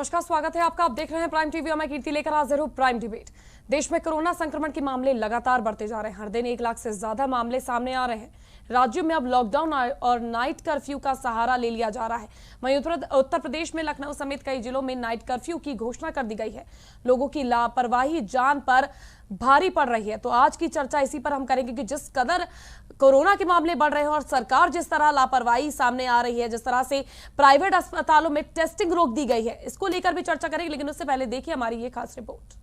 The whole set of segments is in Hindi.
नमस्कार, स्वागत है आपका। आप देख रहे हैं प्राइम टीवी और मैं कीर्ति लेकर हाजिर हूं प्राइम डिबेट। देश में कोरोना संक्रमण के मामले लगातार बढ़ते जा रहे हैं। हर दिन 1 लाख से ज्यादा मामले सामने आ रहे हैं। राज्यों में अब लॉकडाउन और नाइट कर्फ्यू का सहारा ले लिया जा रहा है। वहीं उत्तर प्रदेश में लखनऊ समेत कई जिलों में नाइट कर्फ्यू की घोषणा कर दी गई है। लोगों की लापरवाही जान पर भारी पड़ रही है। तो आज की चर्चा इसी पर हम करेंगे कि जिस कदर कोरोना के मामले बढ़ रहे हैं और सरकार जिस तरह लापरवाही सामने आ रही है, जिस तरह से प्राइवेट अस्पतालों में टेस्टिंग रोक दी गई है, इसको लेकर भी चर्चा करेंगे। लेकिन उससे पहले देखिए हमारी ये खास रिपोर्ट।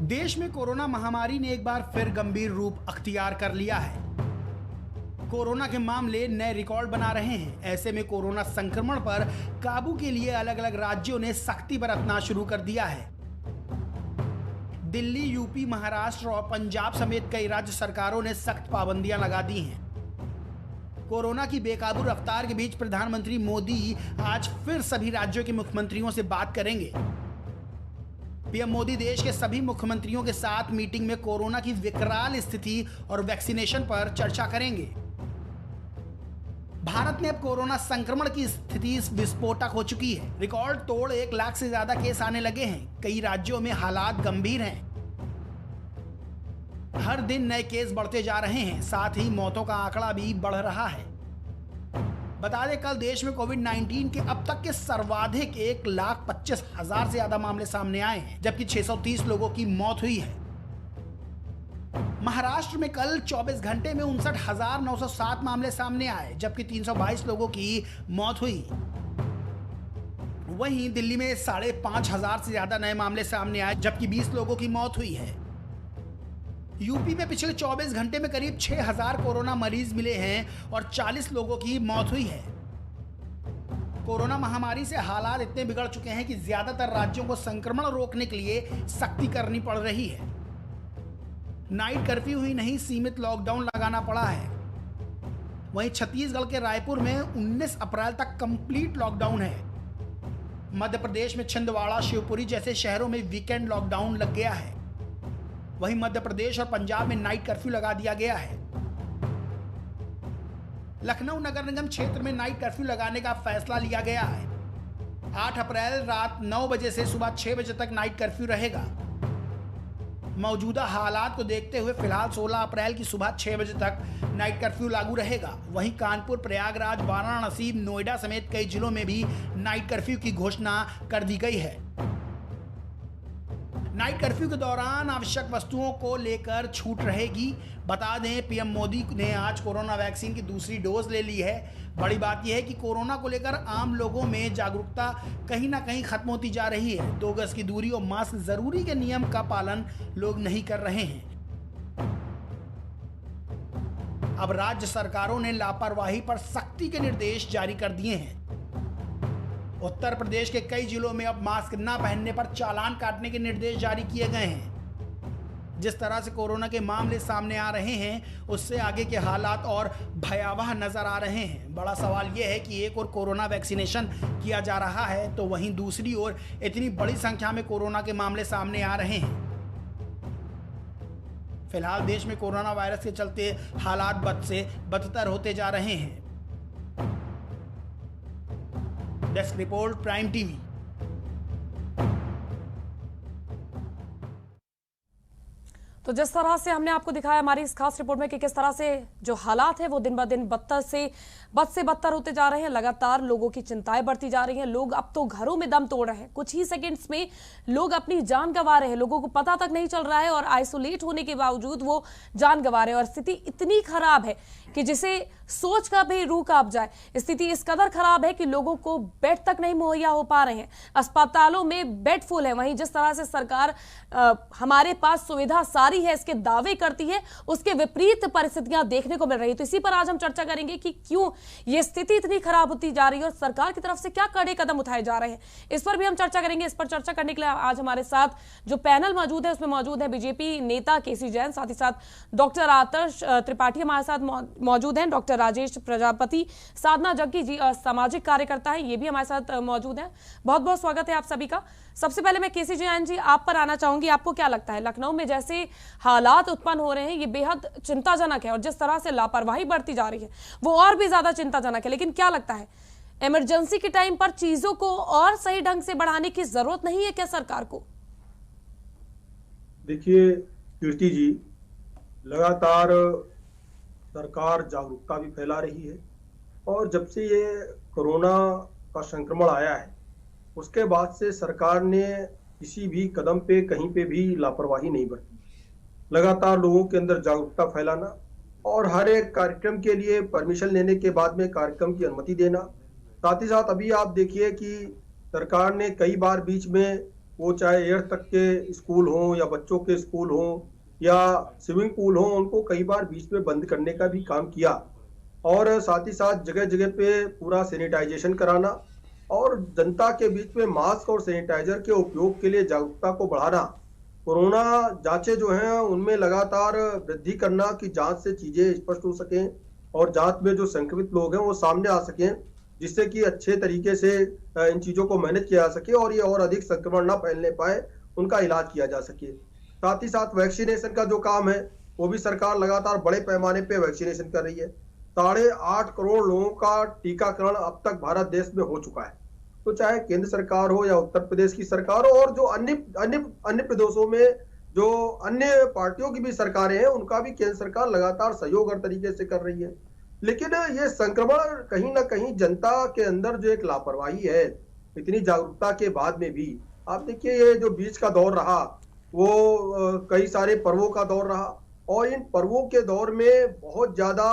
देश में कोरोना महामारी ने एक बार फिर गंभीर रूप अख्तियार कर लिया है। कोरोना के मामले नए रिकॉर्ड बना रहे हैं। ऐसे में कोरोना संक्रमण पर काबू के लिए अलग अलग राज्यों ने सख्ती बरतना शुरू कर दिया है। दिल्ली, यूपी, महाराष्ट्र और पंजाब समेत कई राज्य सरकारों ने सख्त पाबंदियां लगा दी हैं। कोरोना की बेकाबू रफ्तार के बीच प्रधानमंत्री मोदी आज फिर सभी राज्यों के मुख्यमंत्रियों से बात करेंगे। पीएम मोदी देश के सभी मुख्यमंत्रियों के साथ मीटिंग में कोरोना की विकराल स्थिति और वैक्सीनेशन पर चर्चा करेंगे। भारत में अब कोरोना संक्रमण की स्थिति विस्फोटक हो चुकी है। रिकॉर्ड तोड़ 1 लाख से ज्यादा केस आने लगे हैं। कई राज्यों में हालात गंभीर हैं। हर दिन नए केस बढ़ते जा रहे हैं, साथ ही मौतों का आंकड़ा भी बढ़ रहा है। बता दें, कल देश में कोविड-19 के अब तक के सर्वाधिक 1,25,000 से ज्यादा मामले सामने आए हैं, जबकि 630 लोगों की मौत हुई है। महाराष्ट्र में कल 24 घंटे में 59,907 मामले सामने आए, जबकि 322 लोगों की मौत हुई। वहीं दिल्ली में 5,500 से ज्यादा नए मामले सामने आए, जबकि 20 लोगों की मौत हुई है। यूपी में पिछले 24 घंटे में करीब 6,000 कोरोना मरीज मिले हैं और 40 लोगों की मौत हुई है। कोरोना महामारी से हालात इतने बिगड़ चुके हैं कि ज्यादातर राज्यों को संक्रमण रोकने के लिए सख्ती करनी पड़ रही है। नाइट कर्फ्यू ही नहीं, सीमित लॉकडाउन लगाना पड़ा है। वहीं छत्तीसगढ़ के रायपुर में 19 अप्रैल तक कंप्लीट लॉकडाउन है। मध्य प्रदेश में छिंदवाड़ा, शिवपुरी जैसे शहरों में वीकेंड लॉकडाउन लग गया है। वहीं मध्य प्रदेश और पंजाब में नाइट कर्फ्यू लगा दिया गया है। लखनऊ नगर निगम क्षेत्र में नाइट कर्फ्यू लगाने का फैसला लिया गया है। 8 अप्रैल रात 9 बजे से सुबह 6 बजे तक नाइट कर्फ्यू रहेगा। मौजूदा हालात को देखते हुए फिलहाल 16 अप्रैल की सुबह 6 बजे तक नाइट कर्फ्यू लागू रहेगा। वहीं कानपुर, प्रयागराज, वाराणसी, नोएडा समेत कई जिलों में भी नाइट कर्फ्यू की घोषणा कर दी गई है। नाइट कर्फ्यू के दौरान आवश्यक वस्तुओं को लेकर छूट रहेगी। बता दें, पीएम मोदी ने आज कोरोना वैक्सीन की दूसरी डोज ले ली है। बड़ी बात यह है कि कोरोना को लेकर आम लोगों में जागरूकता कहीं ना कहीं खत्म होती जा रही है। 2 गज की दूरी और मास्क जरूरी के नियम का पालन लोग नहीं कर रहे हैं। अब राज्य सरकारों ने लापरवाही पर सख्ती के निर्देश जारी कर दिए हैं। उत्तर प्रदेश के कई जिलों में अब मास्क न पहनने पर चालान काटने के निर्देश जारी किए गए हैं। जिस तरह से कोरोना के मामले सामने आ रहे हैं, उससे आगे के हालात और भयावह नजर आ रहे हैं। बड़ा सवाल यह है कि एक ओर कोरोना वैक्सीनेशन किया जा रहा है, तो वहीं दूसरी ओर इतनी बड़ी संख्या में कोरोना के मामले सामने आ रहे हैं। फिलहाल देश में कोरोना वायरस के चलते हालात बद से बदतर होते जा रहे हैं। Desk report, prime TV. तो जिस तरह से हमने आपको दिखाया हमारी इस खास रिपोर्ट में कि किस तरह से जो हालात है वो दिन ब दिन बद से बदतर होते जा रहे हैं। लगातार लोगों की चिंताएं बढ़ती जा रही हैं। लोग अब तो घरों में दम तोड़ रहे हैं। कुछ ही सेकंड्स में लोग अपनी जान गंवा रहे हैं। लोगों को पता तक नहीं चल रहा है और आइसोलेट होने के बावजूद वो जान गंवा रहे हैं। और स्थिति इतनी खराब है कि जिसे सोच कर भी रूह कांप जाए। स्थिति इस कदर खराब है कि लोगों को बेड तक नहीं मुहैया हो पा रहे हैं। अस्पतालों में बेड फुल है। वहीं जिस तरह से सरकार हमारे पास सुविधा सारी है इसके दावे करती है, उसके विपरीत परिस्थितियां देखने को मिल रही है। तो इसी पर आज हम चर्चा करेंगे कि क्यों ये स्थिति इतनी खराब होती जा रही है और सरकार की तरफ से क्या कड़े कदम उठाए जा रहे हैं, इस पर भी हम चर्चा करेंगे। इस पर चर्चा करने के लिए आज हमारे साथ जो पैनल मौजूद है उसमें मौजूद है बीजेपी नेता केसी जैन, साथ ही साथ डॉक्टर आदर्श त्रिपाठी हमारे साथ मौजूद हैं डॉक्टर राजेश प्रजापति। साधना जग्गी जी सामाजिक कार्यकर्ता हैं, ये भी हमारे साथ मौजूद हैं। बहुत बहुत स्वागत है आप सभी का। सबसे पहले मैं केसी जैन जी आप पर आना चाहूंगी। आपको क्या लगता है लखनऊ में जैसे हालात उत्पन्न हो रहे हैं ये बेहद चिंताजनक है और जिस तरह से लापरवाही बढ़ती जा रही है वो और भी ज्यादा चिंताजनक है, लेकिन क्या लगता है इमरजेंसी के टाइम पर चीजों को और सही ढंग से बढ़ाने की जरूरत नहीं है क्या सरकार को? देखिए कीर्ति जी, लगातार सरकार जागरूकता भी फैला रही है और जब से ये कोरोना का संक्रमण आया है उसके बाद से सरकार ने किसी भी कदम पे कहीं पे भी लापरवाही नहीं बरती। लगातार लोगों के अंदर जागरूकता फैलाना और हर एक कार्यक्रम के लिए परमिशन लेने के बाद में कार्यक्रम की अनुमति देना। साथ ही साथ अभी आप देखिए कि सरकार ने कई बार बीच में वो चाहे 8th तक के स्कूल हों या बच्चों के स्कूल हों या स्विमिंग पूल हों, उनको कई बार बीच में बंद करने का भी काम किया और साथ ही साथ जगह जगह पे पूरा सैनिटाइजेशन कराना और जनता के बीच में मास्क और सैनिटाइजर के उपयोग के लिए जागरूकता को बढ़ाना। कोरोना जांचें जो हैं उनमें लगातार वृद्धि करना कि जांच से चीजें स्पष्ट हो सकें और जांच में जो संक्रमित लोग हैं वो सामने आ सकें, जिससे कि अच्छे तरीके से इन चीजों को मैनेज किया जा सके और ये और अधिक संक्रमण ना फैलने पाए, उनका इलाज किया जा सके। साथ ही साथ वैक्सीनेशन का जो काम है वो भी सरकार लगातार बड़े पैमाने पे वैक्सीनेशन कर रही है। 8.5 करोड़ लोगों का टीकाकरण अब तक भारत देश में हो चुका है। तो चाहे केंद्र सरकार हो या उत्तर प्रदेश की सरकार हो और जो अन्य प्रदेशों में जो अन्य पार्टियों की भी सरकारें हैं उनका भी केंद्र सरकार लगातार सहयोग हर तरीके से कर रही है। लेकिन ये संक्रमण कहीं ना कहीं जनता के अंदर जो एक लापरवाही है, इतनी जागरूकता के बाद में भी आप देखिए ये जो बीच का दौर रहा वो कई सारे पर्वों का दौर रहा और इन पर्वों के दौर में बहुत ज्यादा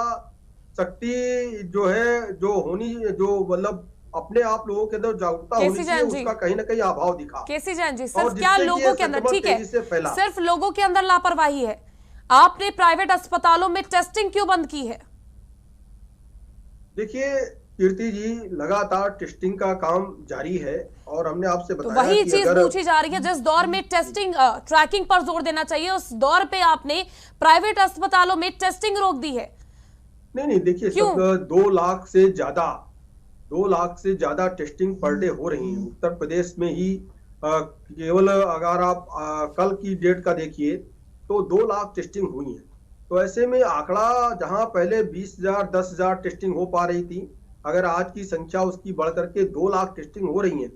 शक्ति जो है जो होनी जो मतलब अपने आप लोगों के अंदर जागरूकता होनी चाहिए उसका कहीं ना कहीं अभाव दिखा। केसी जैन जी, सिर्फ क्या लोगों के अंदर, ठीक है, सिर्फ लोगों के अंदर लापरवाही है? आपने प्राइवेट अस्पतालों में टेस्टिंग क्यों बंद की है? देखिए कीर्ति जी, लगातार टेस्टिंग का काम जारी है और हमने आपसे बताया तो वही चीज पूछी जा रही है जिस दौर में टेस्टिंग ट्रैकिंग पर जोर देना चाहिए उस दौर पे आपने प्राइवेट अस्पतालों में टेस्टिंग रोक दी है। नहीं देखिए, 2 लाख से ज्यादा टेस्टिंग पर डे हो रही है उत्तर प्रदेश में ही। केवल अगर आप कल की डेट का देखिए तो 2 लाख टेस्टिंग हुई है। तो ऐसे में आंकड़ा जहां पहले 20,000 10,000 टेस्टिंग हो पा रही थी, अगर आज की संख्या उसकी बढ़ करके 2 लाख टेस्टिंग हो रही है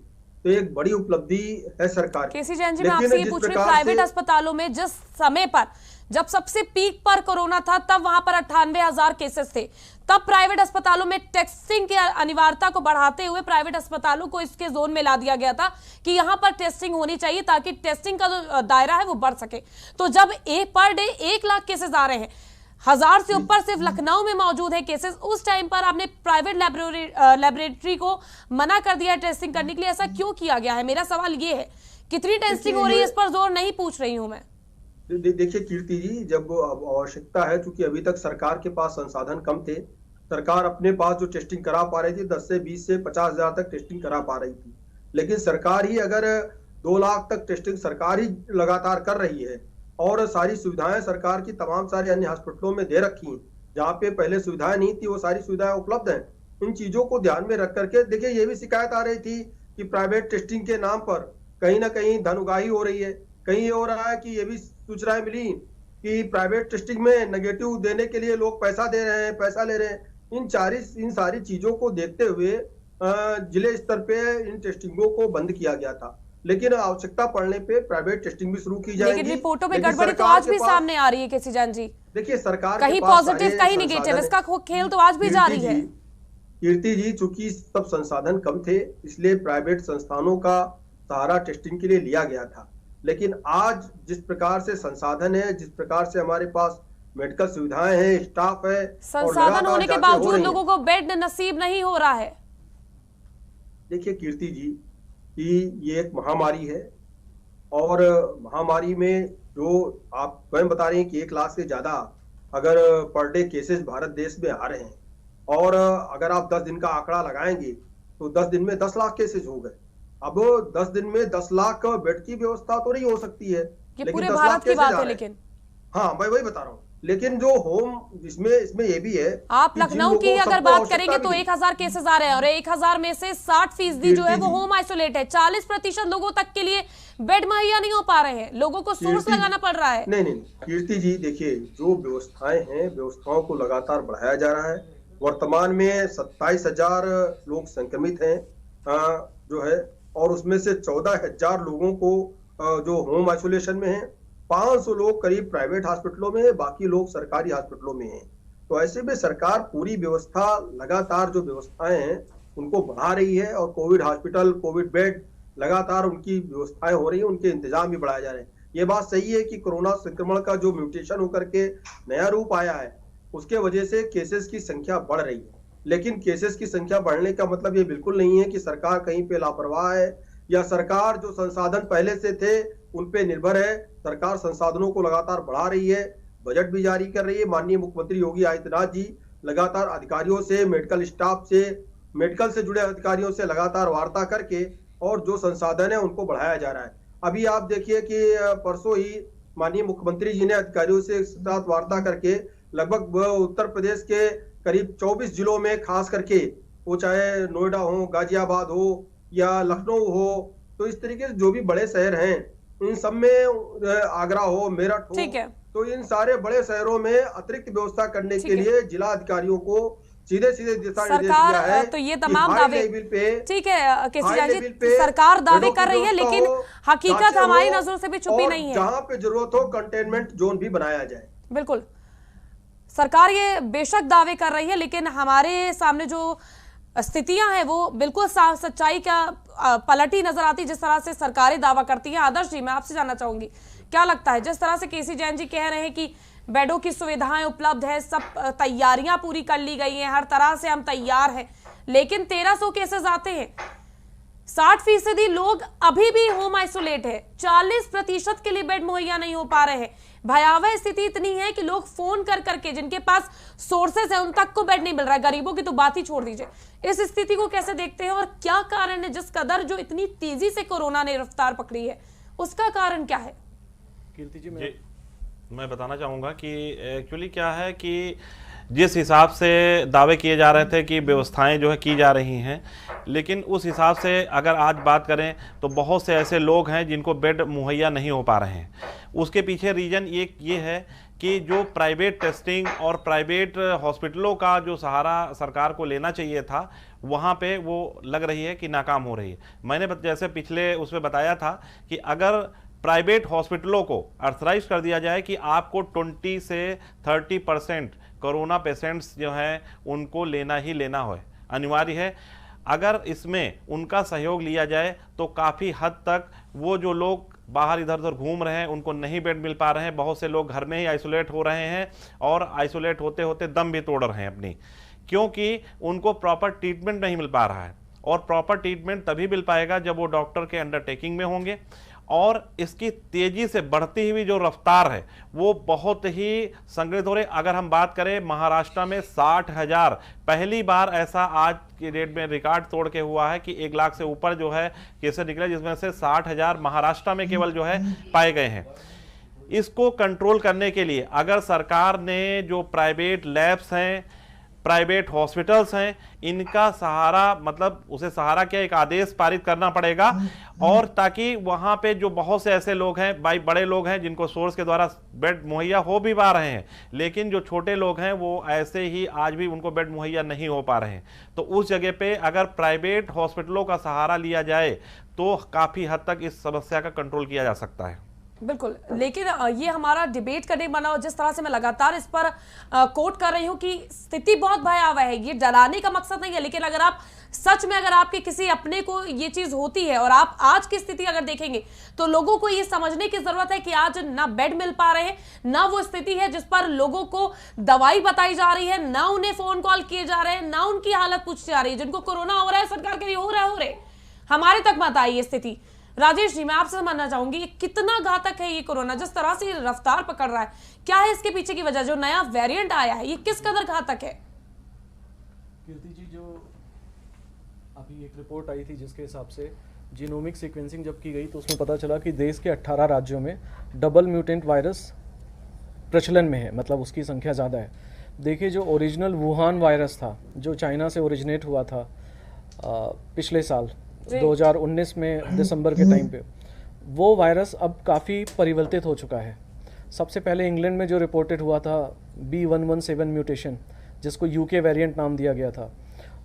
तो एक बड़ी उपलब्धि है सरकार की। केसी जैन जी, मैं आपसे ये पूछ रही हूं प्राइवेट अस्पतालों में जिस समय पर जब सबसे पीक पर कोरोना था तब वहां पर 98,000 केसेस थे, तब प्राइवेट अस्पतालों में टेस्टिंग की अनिवार्यता को बढ़ाते हुए प्राइवेट अस्पतालों को इसके जोन में ला दिया गया था कि यहां पर टेस्टिंग होनी चाहिए ताकि टेस्टिंग का जो दायरा है वो बढ़ सके। तो जब पर डे 1 लाख केसेस आ रहे हैं, 1000 से ऊपर सिर्फ लखनऊ में मौजूद है केसेस, उस टाइम पर आपने प्राइवेट लेबोरेटरी को मना कर दिया टेस्टिंग करने के लिए। ऐसा क्यों किया गया है? मेरा सवाल ये है, कितनी टेस्टिंग हो रही है इस पर जोर नहीं पूछ रही हूं मैं। देखिए कीर्ति जी, जब आवश्यकता है, चूंकि अभी तक सरकार के पास संसाधन कम थे, सरकार अपने पास जो टेस्टिंग करा पा रही थी 10 से 20 से 50,000 तक टेस्टिंग करा पा रही थी, लेकिन सरकार ही अगर 2 लाख तक टेस्टिंग सरकार ही लगातार कर रही है और सारी सुविधाएं सरकार की तमाम सारे अन्य हॉस्पिटलों में दे रखी हैं, जहाँ पे पहले सुविधाएं नहीं थी वो सारी सुविधाएं उपलब्ध हैं। इन चीजों को ध्यान में रख करके देखिए, ये भी शिकायत आ रही थी कि प्राइवेट टेस्टिंग के नाम पर कहीं ना कहीं धन उगाही हो रही है। कहीं ये हो रहा है कि ये भी सूचनाएं मिली कि प्राइवेट टेस्टिंग में नेगेटिव देने के लिए लोग पैसा दे रहे हैं, पैसा ले रहे हैं। इन सारी चीजों को देखते हुए जिले स्तर पे इन टेस्टिंगों को बंद किया गया था, लेकिन आवश्यकता पड़ने पे प्राइवेट टेस्टिंग भी शुरू की जाएगी। लेकिन रिपोर्टों में गड़बड़ी तो आज भी सामने आ रही है केसी जैन जी। देखिए सरकार कहीं पॉजिटिव कहीं नेगेटिव, इसका खेल तो आज भी जारी है। कीर्ति जी, चूंकि सब संसाधन कम थे इसलिए प्राइवेट संस्थानों का सहारा टेस्टिंग के लिए लिया गया था, लेकिन आज जिस प्रकार से संसाधन है, जिस प्रकार से हमारे पास मेडिकल सुविधाएं हैं, स्टाफ है, संसाधन होने के बावजूद लोगों को बेड नसीब नहीं हो रहा है। देखिए कीर्ति जी, कि ये एक महामारी है और महामारी में जो आप स्वयं बता रहे हैं कि 1 लाख से ज्यादा अगर पर डे केसेस भारत देश में आ रहे हैं और अगर आप 10 दिन का आंकड़ा लगाएंगे तो 10 दिन में 10 लाख केसेस हो गए। अब 10 दिन में 10 लाख बेड की व्यवस्था तो नहीं हो सकती है, ये पूरे भारत की बात है। लेकिन हाँ, मैं वही बता रहा हूँ लेकिन जो होम इसमें ये भी है, आप कि जिन लखनऊ लोगों की को अगर सबको बात आवश्यकता करेंगे भी तो नहीं। 1000 केसेस आ रहे हैं और 1000 में से 60% जो है वो कीर्ति जी। होम आइसोलेट है। 40% लोगों तक के लिए बेड मुहैया नहीं हो पा रहे हैं, लोगों को सोर्स कीर्ति लगाना पड़ रहा है। नहीं, कीर्ति जी देखिए, जो व्यवस्थाएं हैं, व्यवस्थाओं को लगातार बढ़ाया जा रहा है। वर्तमान में 27,000 लोग संक्रमित हैं, जो है, और उसमें से 14,000 लोगों को जो होम आइसोलेशन में है, 500 लोग करीब प्राइवेट हॉस्पिटलों में है, बाकी लोग सरकारी हॉस्पिटलों में हैं। तो ऐसे में सरकार पूरी व्यवस्था, लगातार जो व्यवस्थाएं हैं उनको बढ़ा रही है, और कोविड हॉस्पिटल, कोविड बेड, लगातार उनकी व्यवस्थाएं हो रही है, उनके इंतजाम भी बढ़ाए जा रहे हैं। ये बात सही है कि कोरोना संक्रमण का जो म्यूटेशन होकर के नया रूप आया है, उसके वजह से केसेस की संख्या बढ़ रही है। लेकिन केसेस की संख्या बढ़ने का मतलब ये बिल्कुल नहीं है कि सरकार कहीं पे लापरवाह है, या सरकार जो संसाधन पहले से थे उन पे निर्भर है। सरकार संसाधनों को लगातार बढ़ा रही है, बजट भी जारी कर रही है। माननीय मुख्यमंत्री योगी आदित्यनाथ जी लगातार अधिकारियों से, मेडिकल स्टाफ से, मेडिकल से जुड़े अधिकारियों से लगातार वार्ता करके, और जो संसाधन है उनको बढ़ाया जा रहा है। अभी आप देखिए कि परसों ही माननीय मुख्यमंत्री जी ने अधिकारियों से साथ वार्ता करके लगभग उत्तर प्रदेश के करीब 24 जिलों में, खास करके वो चाहे नोएडा हो, गाजियाबाद हो या लखनऊ हो, तो इस तरीके से जो भी बड़े शहर हैं, इन सब में, आगरा हो, मेरठ हो, ठीक है। तो इन सारे बड़े शहरों में अतिरिक्त व्यवस्था करने के लिए जिला अधिकारियों को सीधे दिशा निर्देश दिया है। तो ये तमाम दावे, ठीक है केसीआर जी, पे सरकार दावे कर रही है, लेकिन हकीकत हमारी नजरों से भी छुपी नहीं है। जहां पे जरूरत हो कंटेनमेंट जोन भी बनाया जाए। बिल्कुल, सरकार ये बेशक दावे कर रही है, लेकिन हमारे सामने जो स्थितियां हैं वो बिल्कुल सच्चाई का पलटी नजर आती, जिस तरह से सरकारें दावा करती हैं। आदर्श जी, मैं आपसे जानना चाहूंगी, क्या लगता है, जिस तरह से केसी जैन जी कह रहे हैं कि बेडों की सुविधाएं उपलब्ध है, सब तैयारियां पूरी कर ली गई हैं, हर तरह से हम तैयार हैं, लेकिन 1300 केसेस आते हैं, 60% लोग अभी भी होम आइसोलेट है, 40% के लिए बेड मुहैया नहीं हो पा रहे हैं। भयावह स्थिति इतनी है कि लोग फोन कर करके, जिनके पास सोर्सेस है, उन तक को बेड नहीं मिल रहा है। गरीबों की तो बात ही छोड़ दीजिए। इस स्थिति को कैसे देखते हैं और क्या कारण है, जिस कदर जो इतनी तेजी से कोरोना ने रफ्तार पकड़ी है, उसका कारण क्या है? कीर्ति जी, मैं बताना चाहूँगा कि एक्चुअली क्या है कि जिस हिसाब से दावे किए जा रहे थे कि व्यवस्थाएं जो है की जा रही हैं, लेकिन उस हिसाब से अगर आज बात करें तो बहुत से ऐसे लोग हैं जिनको बेड मुहैया नहीं हो पा रहे हैं। उसके पीछे रीज़न ये है कि जो प्राइवेट टेस्टिंग और प्राइवेट हॉस्पिटलों का जो सहारा सरकार को लेना चाहिए था, वहाँ पे वो लग रही है कि नाकाम हो रही है। मैंने जैसे पिछले उसमें बताया था कि अगर प्राइवेट हॉस्पिटलों को अर्थराइज कर दिया जाए कि आपको 20 से 30% कोरोना पेशेंट्स जो हैं उनको लेना ही लेना हो, अनिवार्य है। अगर इसमें उनका सहयोग लिया जाए तो काफ़ी हद तक वो जो लोग बाहर इधर उधर घूम रहे हैं, उनको नहीं बेड मिल पा रहे हैं, बहुत से लोग घर में ही आइसोलेट हो रहे हैं और आइसोलेट होते होते दम भी तोड़ रहे हैं अपनी, क्योंकि उनको प्रॉपर ट्रीटमेंट नहीं मिल पा रहा है। और प्रॉपर ट्रीटमेंट तभी मिल पाएगा जब वो डॉक्टर के अंडरटेकिंग में होंगे। और इसकी तेजी से बढ़ती हुई जो रफ्तार है वो बहुत ही संग्रहित हो रही। अगर हम बात करें महाराष्ट्र में 60,000, पहली बार ऐसा आज की डेट में रिकॉर्ड तोड़ के हुआ है कि 1 लाख से ऊपर जो है केसेस निकले, जिसमें से 60,000 महाराष्ट्र में केवल जो है पाए गए हैं। इसको कंट्रोल करने के लिए अगर सरकार ने जो प्राइवेट लैब्स हैं, प्राइवेट हॉस्पिटल्स हैं, इनका सहारा, मतलब उसे सहारा क्या, एक आदेश पारित करना पड़ेगा, और ताकि वहां पे जो बहुत से ऐसे लोग हैं, भाई बड़े लोग हैं जिनको सोर्स के द्वारा बेड मुहैया हो भी पा रहे हैं, लेकिन जो छोटे लोग हैं वो ऐसे ही आज भी उनको बेड मुहैया नहीं हो पा रहे हैं, तो उस जगह पे अगर प्राइवेट हॉस्पिटलों का सहारा लिया जाए तो काफी हद तक इस समस्या का कंट्रोल किया जा सकता है। बिल्कुल, लेकिन ये हमारा डिबेट करने बना, जिस तरह से मैं लगातार इस पर कोट कर रही हूं कि स्थिति बहुत भयावह है, ये डराने का मकसद नहीं है, लेकिन अगर आप सच में, अगर आपके किसी अपने को ये चीज होती है और आप आज की स्थिति अगर देखेंगे तो लोगों को ये समझने की जरूरत है कि आज ना बेड मिल पा रहे हैं, ना वो स्थिति है जिस पर लोगों को दवाई बताई जा रही है, ना उन्हें फोन कॉल किए जा रहे हैं, ना उनकी हालत पूछी जा रही है। जिनको कोरोना हो रहा है सरकार के लिए हो रहे, हमारे तक मत आई ये स्थिति। राजेश जी, मैं आपसे समझना चाहूंगी कितना घातक है ये कोरोना, जिस तरह से रफ्तार पकड़ रहा है, क्या है इसके पीछे की वजह? जो नया वेरिएंट आया है ये किस कदर घातक है? कीर्ति जी, जो अभी एक रिपोर्ट आई थी जिसके हिसाब से जीनोमिक सीक्वेंसिंग जब की गई तो उसमें पता चला कि देश के 18 राज्यों में डबल म्यूटेंट वायरस प्रचलन में है, मतलब उसकी संख्या ज़्यादा है। देखिए, जो ओरिजिनल वुहान वायरस था, जो चाइना से ओरिजिनेट हुआ था पिछले साल 2019 में दिसंबर के टाइम पे, वो वायरस अब काफ़ी परिवर्तित हो चुका है। सबसे पहले इंग्लैंड में जो रिपोर्टेड हुआ था B117 म्यूटेशन, जिसको यूके वेरिएंट नाम दिया गया था,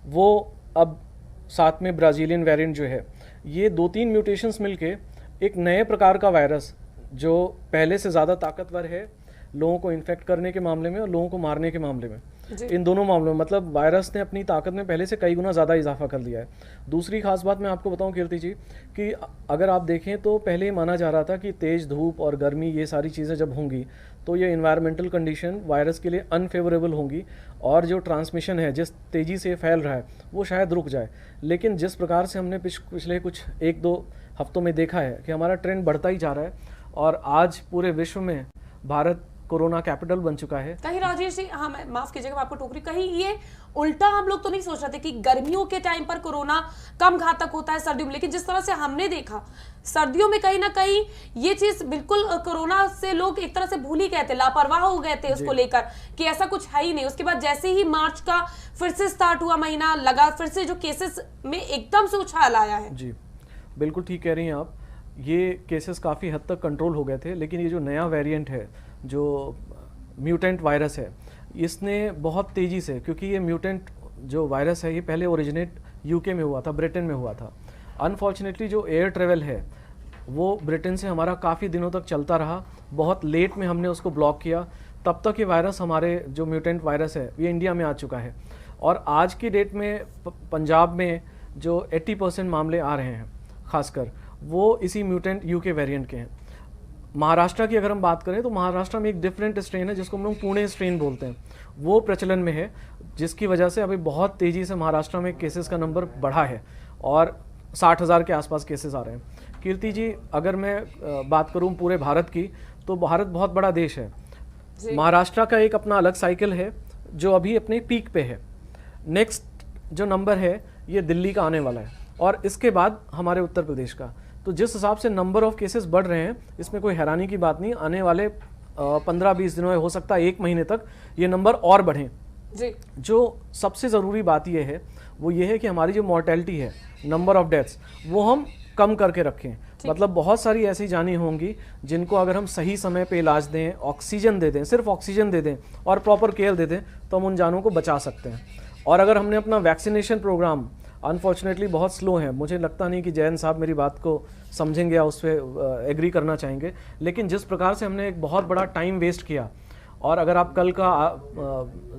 वो अब साथ में ब्राज़ीलियन वेरिएंट जो है, ये 2-3 म्यूटेशंस मिलके एक नए प्रकार का वायरस जो पहले से ज़्यादा ताकतवर है लोगों को इन्फेक्ट करने के मामले में और लोगों को मारने के मामले में, इन दोनों मामलों में, मतलब वायरस ने अपनी ताकत में पहले से कई गुना ज़्यादा इजाफा कर लिया है। दूसरी खास बात मैं आपको बताऊं कीर्ति जी, कि अगर आप देखें तो पहले ही माना जा रहा था कि तेज़ धूप और गर्मी, ये सारी चीज़ें जब होंगी तो ये इन्वायरमेंटल कंडीशन वायरस के लिए अनफेवरेबल होंगी और जो ट्रांसमिशन है जिस तेज़ी से फैल रहा है वो शायद रुक जाए। लेकिन जिस प्रकार से हमने पिछले कुछ 1-2 हफ्तों में देखा है कि हमारा ट्रेंड बढ़ता ही जा रहा है और आज पूरे विश्व में भारत कोरोना कैपिटल बन चुका है। कहीं राजेश जी, हाँ मैं माफ कीजिएगा, मैं आपको टोकरी, कहीं ये उल्टा हम लोग तो नहीं सोच रहे थे कि गर्मियों के टाइम पर कोरोना कम घातक होता है सर्दियों में, लेकिन जिस तरह से हमने देखा सर्दियों में कहीं ना कहीं ये चीज बिल्कुल कोरोना से लोग एक तरह से भूल ही गए थे, लापरवाह हो गए थे उसको लेकर कि ऐसा कुछ है ही नहीं। उसके बाद जैसे ही मार्च का फिर से स्टार्ट हुआ महीना लगा, फिर से जो केसेस में एकदम से उछाल आया है। जी बिल्कुल ठीक कह रही हैं आप, ये केसेस काफ़ी हद तक कंट्रोल हो गए थे, लेकिन ये जो नया वेरिएंट है, जो म्यूटेंट वायरस है, इसने बहुत तेज़ी से, क्योंकि ये म्यूटेंट जो वायरस है ये पहले ओरिजिनेट यूके में हुआ था, ब्रिटेन में हुआ था। अनफॉर्चुनेटली जो एयर ट्रेवल है वो ब्रिटेन से हमारा काफ़ी दिनों तक चलता रहा, बहुत लेट में हमने उसको ब्लॉक किया, तब तक ये वायरस, हमारे जो म्यूटेंट वायरस है, ये इंडिया में आ चुका है। और आज की डेट में पंजाब में जो 80% मामले आ रहे हैं खासकर, वो इसी म्यूटेंट यूके वेरिएंट के हैं। महाराष्ट्र की अगर हम बात करें तो महाराष्ट्र में एक डिफरेंट स्ट्रेन है जिसको हम लोग पुणे स्ट्रेन बोलते हैं, वो प्रचलन में है, जिसकी वजह से अभी बहुत तेज़ी से महाराष्ट्र में केसेस का नंबर बढ़ा है और 60,000 के आसपास केसेस आ रहे हैं। कीर्ति जी, अगर मैं बात करूं पूरे भारत की, तो भारत बहुत बड़ा देश है। महाराष्ट्र का एक अपना अलग साइकिल है जो अभी अपने पीक पे है। नेक्स्ट जो नंबर है ये दिल्ली का आने वाला है और इसके बाद हमारे उत्तर प्रदेश का। तो जिस हिसाब से नंबर ऑफ केसेस बढ़ रहे हैं, इसमें कोई हैरानी की बात नहीं। आने वाले 15-20 दिनों में, हो सकता है 1 महीने तक, ये नंबर और बढ़ें जी। जो सबसे ज़रूरी बात ये है वो ये है कि हमारी जो मॉर्टेलिटी है, नंबर ऑफ डेथ्स, वो हम कम करके रखें। मतलब बहुत सारी ऐसी जानें होंगी जिनको अगर हम सही समय पे इलाज दें, ऑक्सीजन दे दें, सिर्फ ऑक्सीजन दे दें और प्रॉपर केयर दे दें, तो हम उन जानों को बचा सकते हैं। और अगर हमने अपना वैक्सीनेशन प्रोग्राम, अनफॉर्चुनेटली बहुत स्लो है, मुझे लगता नहीं कि जयंत साहब मेरी बात को समझेंगे या उस पर एग्री करना चाहेंगे, लेकिन जिस प्रकार से हमने एक बहुत बड़ा टाइम वेस्ट किया, और अगर आप कल का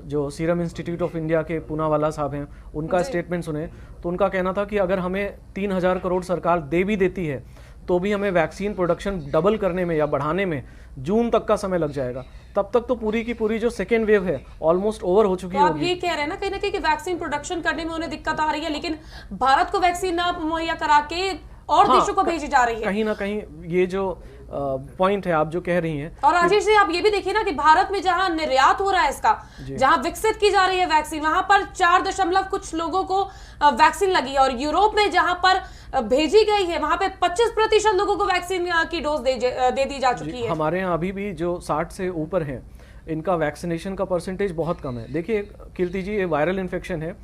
जो सीरम इंस्टीट्यूट ऑफ इंडिया के पूनावाला साहब हैं उनका स्टेटमेंट सुने, तो उनका कहना था कि अगर हमें 3,000 करोड़ सरकार दे भी देती है तो भी हमें वैक्सीन प्रोडक्शन डबल करने में या बढ़ाने में जून तक का समय लग जाएगा। तब तक तो पूरी की पूरी जो सेकेंड वेव है ऑलमोस्ट ओवर हो चुकी है। तो आप ये कह रहे हैं ना कहीं कि वैक्सीन प्रोडक्शन करने में उन्हें दिक्कत आ रही है, लेकिन भारत को वैक्सीन ना मुहैया करा के और देशों को भेजी जा रही है। कहीं ना कहीं ये जो पॉइंट है आप जो कह रही हैं। और राजेश जी, आप ये भी देखिए ना कि भारत में जहां निर्यात हो रहा है इसका, जहां विकसित की जा रही है वैक्सीन, वहां पर 4 कुछ लोगों को वैक्सीन लगी है, और यूरोप में जहां पर भेजी गई है वहां पे 25% लोगों को वैक्सीन की डोज दे दी जा चुकी है। हमारे यहाँ अभी भी जो 60 से ऊपर हैं, इनका वैक्सीनेशन का परसेंटेज बहुत कम है। देखिए कीर्ति जी, ये वायरल इन्फेक्शन है,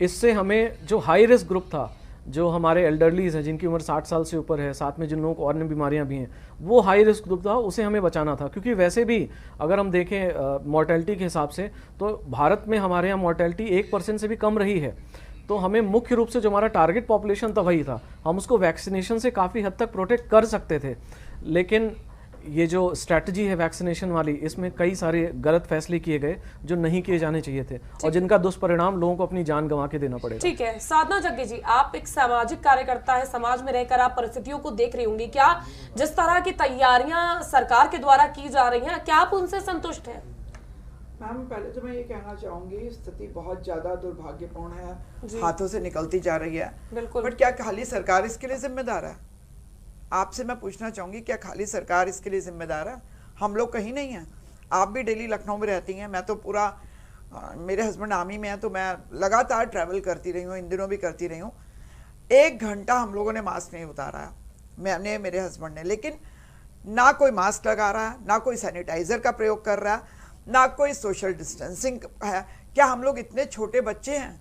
इससे हमें जो हाई रिस्क ग्रुप था, जो हमारे एल्डरलीज हैं जिनकी उम्र 60 साल से ऊपर है, साथ में जिन लोगों को और बीमारियां भी हैं, वो हाई रिस्क ग्रुप था, उसे हमें बचाना था। क्योंकि वैसे भी अगर हम देखें मॉर्टेलिटी के हिसाब से, तो भारत में हमारे यहाँ मॉर्टेलिटी 1% से भी कम रही है। तो हमें मुख्य रूप से जो हमारा टारगेट पॉपुलेशन था वही था, हम उसको वैक्सीनेशन से काफ़ी हद तक प्रोटेक्ट कर सकते थे। लेकिन ये जो स्ट्रैटेजी है वैक्सीनेशन वाली, इसमें कई सारे गलत फैसले किए गए जो नहीं किए जाने चाहिए थे, और जिनका दुष्परिणाम लोगों को अपनी जान गंवा के देना पड़ेगा। ठीक है, साधना जग्गी जी, आप एक सामाजिक कार्यकर्ता है, समाज में रहकर आप परिस्थितियों को देख रही होंगी। क्या जिस तरह की तैयारियां सरकार के द्वारा की जा रही हैं, क्या आप उनसे संतुष्ट हैं? मैम, पहले तो मैं ये कहना चाहूंगी, स्थिति बहुत ज्यादा दुर्भाग्यपूर्ण है, हाथों से निकलती जा रही है। बिल्कुल। बट क्या खाली सरकार इसके लिए जिम्मेदार है? आपसे मैं पूछना चाहूंगी, क्या खाली सरकार इसके लिए जिम्मेदार है? हम लोग कहीं नहीं हैं। आप भी डेली लखनऊ में रहती हैं, मैं तो पूरा, मेरे हस्बैंड आर्मी में है, तो मैं लगातार ट्रैवल करती रही हूँ, इन दिनों भी करती रही हूँ। 1 घंटा हम लोगों ने मास्क नहीं उतारा, मैंने, मेरे हस्बैंड ने। लेकिन ना कोई मास्क लगा रहा है, ना कोई सैनिटाइजर का प्रयोग कर रहा है, ना कोई सोशल डिस्टेंसिंग है। क्या हम लोग इतने छोटे बच्चे हैं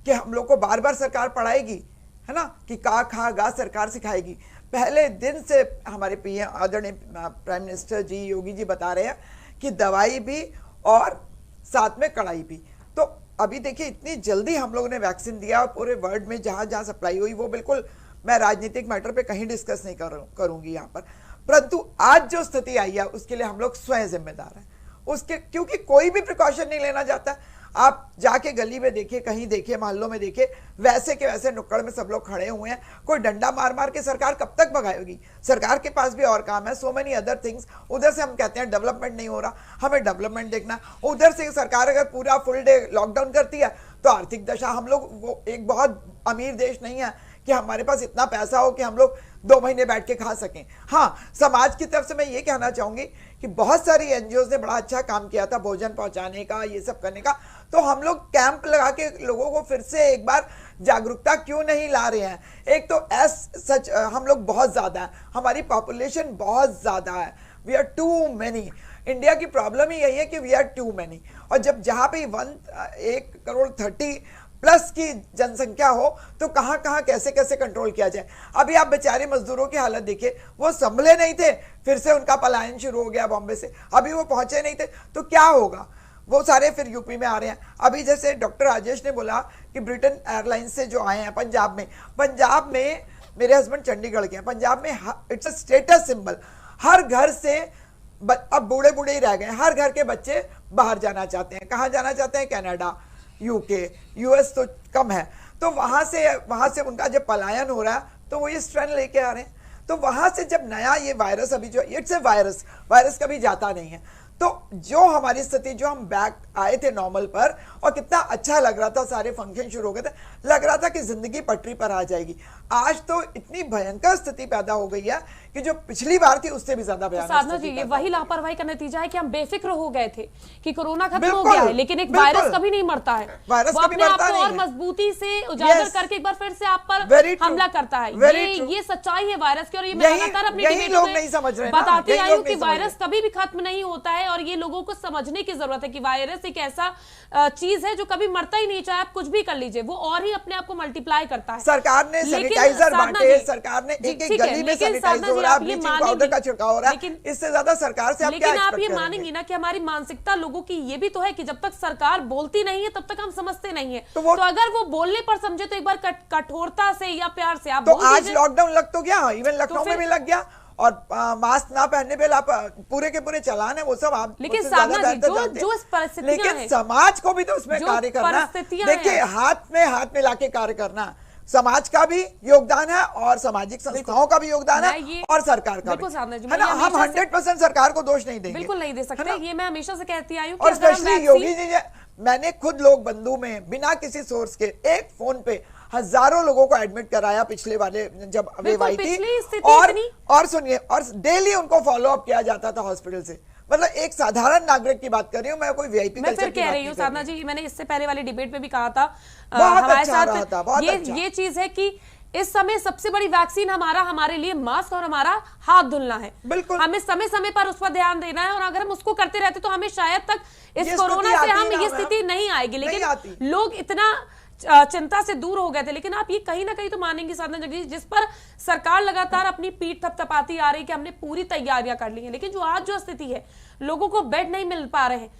कि हम लोग को बार बार सरकार पढ़ाएगी, है ना, कि का खा गा सरकार सिखाएगी। पहले दिन से हमारे पीएम आदरणीय प्राइम मिनिस्टर जी योगी जी बता रहे हैं कि दवाई भी और साथ में कड़ाई भी। तो अभी देखिए इतनी जल्दी हम लोगों ने वैक्सीन दिया और पूरे वर्ल्ड में जहां जहां सप्लाई हुई, वो बिल्कुल मैं राजनीतिक मैटर पे कहीं डिस्कस नहीं करूंगी यहाँ पर, परंतु आज जो स्थिति आई है उसके लिए हम लोग स्वयं जिम्मेदार हैं उसके, क्योंकि कोई भी प्रिकॉशन नहीं लेना चाहता। आप जाके गली में देखिए, कहीं देखिए, मोहल्लों में देखिए, वैसे के वैसे नुक्कड़ में सब लोग खड़े हुए हैं। कोई डंडा मार मार के सरकार कब तक भगाएगी? सरकार के पास भी और काम है, सो मेनी अदर थिंग्स। उधर से हम कहते हैं डेवलपमेंट नहीं हो रहा, हमें डेवलपमेंट देखना। उधर से सरकार अगर पूरा फुल डे लॉकडाउन करती है तो आर्थिक दशा, हम लोग वो एक बहुत अमीर देश नहीं है कि हमारे पास इतना पैसा हो कि हम लोग 2 महीने बैठ के खा सकें। हाँ, समाज की तरफ से मैं ये कहना चाहूंगी कि बहुत सारी एनजीओ ने बड़ा अच्छा काम किया था भोजन पहुंचाने का, ये सब करने का। तो हम लोग कैंप लगा के लोगों को फिर से एक बार जागरूकता क्यों नहीं ला रहे हैं? एक तो सच हम लोग बहुत ज्यादा है, हमारी पॉपुलेशन बहुत ज्यादा है, we are too many. India की प्रॉब्लम ही यही है कि वी आर टू मैनी। और जब जहां पे 1.30 करोड़ की जनसंख्या हो तो कहां कहां कैसे कैसे कंट्रोल किया जाए। अभी आप बेचारे मजदूरों की हालत देखिए, वो संभले नहीं थे, फिर से उनका पलायन शुरू हो गया बॉम्बे से, अभी वो पहुंचे नहीं थे तो क्या होगा? वो सारे फिर यूपी में आ रहे हैं। अभी जैसे डॉक्टर राजेश ने बोला कि ब्रिटेन एयरलाइंस से जो आए हैं पंजाब में मेरे हस्बैंड चंडीगढ़ के हैं, पंजाब में इट्स अ स्टेटस सिंबल। हर घर से अब बूढ़े बूढ़े ही रह गए, हर घर के बच्चे बाहर जाना चाहते हैं। कहाँ जाना चाहते हैं? कनाडा, यूके, यूएस तो कम है। तो वहां से उनका जब पलायन हो रहा है तो वो ये स्ट्रेन लेके आ रहे हैं। तो वहां से जब नया ये वायरस, अभी जो इट्स ए वायरस कभी जाता नहीं है। तो जो हमारी स्थिति, जो हम बैक आए थे नॉर्मल पर और कितना अच्छा लग रहा था, सारे फंक्शन शुरू हो गए थे, लग रहा था कि जिंदगी पटरी पर आ जाएगी। आज तो इतनी भयंकर स्थिति पैदा हो गई है कि जो पिछली बार थी उससे भी ज्यादा भयानक। साधना जी, ये वही लापरवाही का नतीजा है कि हम बेफिक्र हो गए थे कि कोरोना खत्म हो गया है, लेकिन एक वायरस कभी नहीं मरता है। वायरस वो अपने आप को और मजबूती से उजागर करके एक बार फिर से आप पर हमला करता है। ये सच्चाई है वायरस की, और ये मैं लगातार अपनी डिबेटों में बताती आई हूँ कि वायरस कभी भी खत्म नहीं होता है। और ये लोगों को समझने की जरूरत है कि वायरस एक ऐसा चीज है जो कभी मरता ही नहीं, चाहे आप कुछ भी कर लीजिए, वो और ही अपने आप को मल्टीप्लाई करता है। सरकार ने सैनिटाइजर बांटे, सरकार ने एक एक गली में सैनिटाइजर हो रहा है, ब्लीचिंग पाउडर का छिड़काव हो रहा है, इससे ज्यादा सरकार से आप क्या एक्सपेक्ट करेंगे? लेकिन आप ये मानेंगी ना कि हमारी मानसिकता लोगों की ये भी तो है कि जब तक सरकार बोलती नहीं है तब तक हम समझते नहीं है। तो अगर वो बोलने पर समझे तो एक बार कठोरता से या प्यार से आप तो आज लॉकडाउन लग तो गया, इवन लखनऊ में भी लग गया, और मास्क ना पहनने पे पूरे के पूरे चालान है, वो सब आप। लेकिन साधना जी, जो लेकिन समाज को भी तो उसमें कार्य करना, देखिए हाथ में मिला के कार्य करना, समाज का भी योगदान है और सामाजिक संस्थाओं का भी योगदान है और सरकार का भी, है ना। हम 100% सरकार को दोष नहीं देंगे, बिल्कुल नहीं दे सकते। ये मैं हमेशा से कहती आई हूँ। और स्पेशली योगी जी, मैंने खुद लोग बंधु में बिना किसी सोर्स के एक फोन पे हजारों लोगों को एडमिट कराया पिछले वाले जब वेव आई थी, और सुनिए, और डेली उनको फॉलो अप किया जाता था हॉस्पिटल से। मतलब एक साधारण नागरिक की बात कर रही हूँ मैं, कोई वीआईपी मैं फिर कह रही हूँ साधना जी, मैंने इससे पहले वाली डिबेट में भी कहा था हमारे साथ ये चीज है कि इस समय सबसे बड़ी वैक्सीन हमारे लिए मास्क और हमारा हाथ धुलना है। बिल्कुल, हमें समय समय पर उस पर ध्यान देना है, और अगर हम उसको करते रहते तो हमें शायद तक इस कोरोना से हम ये स्थिति नहीं आएगी। लेकिन लोग इतना चिंता से दूर हो गए थे। लेकिन आप ये कहीं ना कहीं तो मानेंगे साधना जगदीश, जिस पर सरकार लगातार अपनी पीठ थपथपाती आ रही कि हमने पूरी तैयारियां कर ली हैं, लेकिन जो आज जो स्थिति है, लोगों को बेड नहीं मिल पा रहे हैं,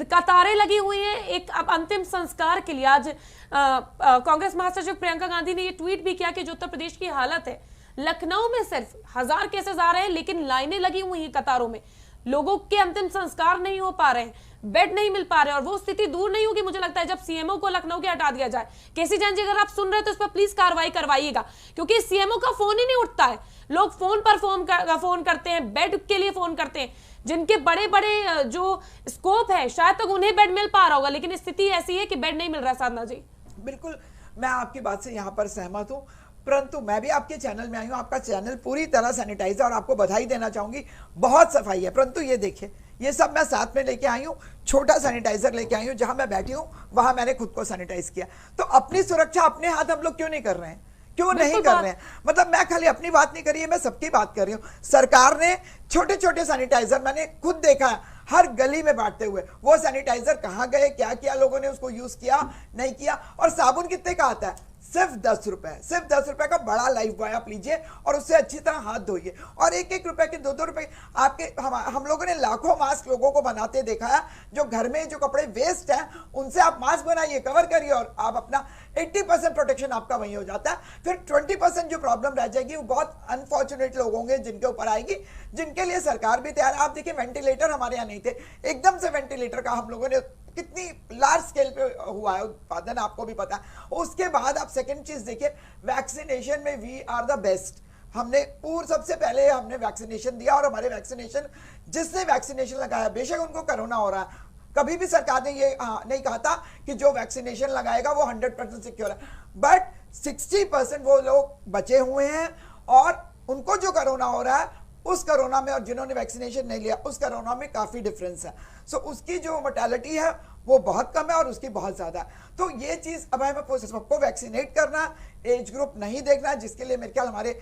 कतारें लगी हुई हैं एक अब अंतिम संस्कार के लिए। आज कांग्रेस महासचिव प्रियंका गांधी ने ये ट्वीट भी किया कि जो उत्तर प्रदेश की हालत है, लखनऊ में सिर्फ 1000 केसेस आ रहे हैं, लेकिन लाइनें लगी हुई हैं कतारों में, लोगों के अंतिम संस्कार नहीं हो पा रहे हैं, बेड नहीं मिल पा रहे, और वो स्थिति दूर नहीं होगी मुझे लगता है जब सीएमओ को लखनऊ के हटा दिया जाए। केसी जैन जी, अगर आप सुन रहे हैं तो इस पर प्लीज कार्रवाई करवाइएगा, क्योंकि सीएमओ का फोन ही नहीं उठता है। लोग फोन पर फोन करते हैं, बेड के लिए फोन करते हैं, जिनके बड़े बड़े जो स्कोप है शायद तक उन्हें बेड मिल पा रहा होगा, लेकिन स्थिति ऐसी है कि बेड नहीं मिल रहा। साधना जी, बिल्कुल मैं आपकी बात से यहाँ पर सहमत हूँ, परंतु मैं भी आपके चैनल में आई हूँ, आपका चैनल पूरी तरह सैनिटाइज है और आपको बधाई देना चाहूंगी, बहुत सफाई है। परंतु ये देखिए, ये सब मैं साथ में लेके आई हूँ, छोटा सैनिटाइजर लेके आई हूँ, जहां मैं बैठी हूँ वहां मैंने खुद को सैनिटाइज किया। तो अपनी सुरक्षा अपने हाथ हम लोग क्यों नहीं कर रहे हैं? क्यों नहीं कर रहे हैं? मतलब मैं खाली अपनी बात नहीं कर रही है, मैं सबकी बात कर रही हूँ। सरकार ने छोटे छोटे सैनिटाइजर, मैंने खुद देखा है हर गली में बांटते हुए, वो सैनिटाइजर कहाँ गए, क्या किया लोगों ने, उसको यूज किया नहीं किया। और साबुन कितने का आता है? सिर्फ 10 रुपए, सिर्फ 10 रुपए का बड़ा लाइफ बॉय आप लीजिए और उससे अच्छी तरह हाथ धोइए। और 1-1 रुपए के 2-2 रुपए आपके, हम लोगों ने लाखों मास्क लोगों को बनाते देखा है। जो घर में जो कपड़े वेस्ट हैं उनसे आप मास्क बनाइए, कवर करिए और आप अपना 80% प्रोटेक्शन आपका वहीं हो जाता है। फिर 20% जो प्रॉब्लम रह जाएगी वो बहुत अनफॉर्चुनेट लोग होंगे जिनके ऊपर आएगी, जिनके लिए सरकार भी तैयार। आप देखिए वेंटिलेटर हमारे यहाँ नहीं थे, एकदम से वेंटिलेटर का हम लोगों ने कितनी लार्ज स्केल पे हुआ है उत्पादन, आपको भी पता है। उसके बाद आप सेकंड चीज देखिए, वैक्सीनेशन में वी आर द बेस्ट। हमने सबसे पहले हमने वैक्सीनेशन दिया और हमारे वैक्सीनेशन, जिसने वैक्सीनेशन लगाया बेशक उनको कोरोना हो रहा है, कभी भी सरकार ने ये नहीं कहा था कि जो वैक्सीनेशन लगाएगा वो 100% सिक्योर है, बट 60% वो लोग बचे हुए हैं और उनको जो कोरोना हो रहा है उस कोरोना में और जिन्होंने वैक्सीनेशन नहीं लिया उस कोरोना में काफी डिफरेंस है। सो उसकी जो मोर्टेलिटी है वो बहुत कम है और उसकी बहुत ज्यादा है। तो ये चीज अब हमें सबको वैक्सीनेट करना, एज ग्रुप नहीं देखना, जिसके लिए मेरे ख्याल हमारे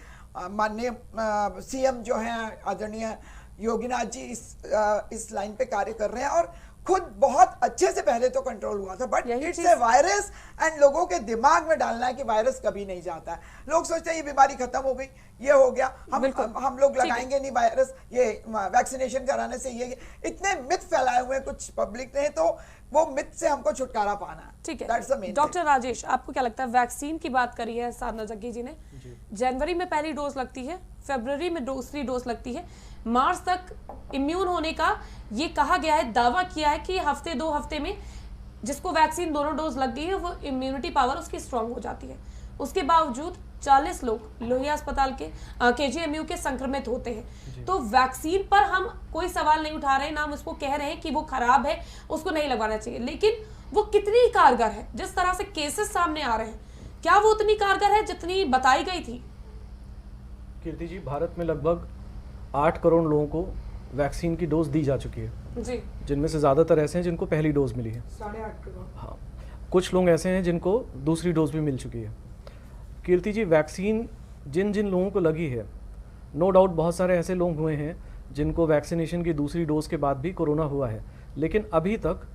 माननीय सीएम जो हैं आदरणीय योगीनाथ जी इस लाइन पे कार्य कर रहे हैं और खुद बहुत अच्छे से पहले तो कंट्रोल हुआ था, but it's a virus and लोगों के दिमाग में डालना है कि वायरस कभी नहीं जाता है। लोग सोचते हैं ये बीमारी खत्म हो गई, ये हो गया, हम लोग लगाएंगे नहीं वायरस, ये वैक्सीनेशन कराने से ये इतने मिथ फैलाए हुए हैं कुछ पब्लिक ने, तो वो मिथ से हमको छुटकारा पाना है। ठीक है डॉक्टर राजेश, आपको क्या लगता है, वैक्सीन की बात करी है साधना जग्गी जी ने, जनवरी में पहली डोज लगती है, फरवरी में दूसरी डोज लगती है, मार्च तक इम्यून होने का ये कहा गया है, दावा किया है कि हफ्ते 2 हफ्ते में जिसको वैक्सीन दोनों डोज लग गई है वो इम्यूनिटी पावर उसकी स्ट्रांग हो जाती है। उसके बावजूद 40 लोग लोहिया अस्पताल के केजीएमयू के संक्रमित होते हैं। तो वैक्सीन पर हम कोई सवाल नहीं उठा रहे हैं, ना हम उसको कह रहे हैं कि वो खराब है, उसको नहीं लगवाना चाहिए, लेकिन वो कितनी कारगर है? जिस तरह से केसेस सामने आ रहे हैं, क्या वो उतनी कारगर है जितनी बताई गई थी? कीर्ति जी, भारत में लगभग 8 करोड़ लोगों को वैक्सीन की डोज दी जा चुकी है जी, जिनमें से ज़्यादातर ऐसे हैं जिनको पहली डोज मिली है, 8.5 करोड़। हाँ, कुछ लोग ऐसे हैं जिनको दूसरी डोज भी मिल चुकी है। कीर्ति जी, वैक्सीन जिन जिन लोगों को लगी है, नो डाउट बहुत सारे ऐसे लोग हुए हैं जिनको वैक्सीनेशन की दूसरी डोज के बाद भी कोरोना हुआ है, लेकिन अभी तक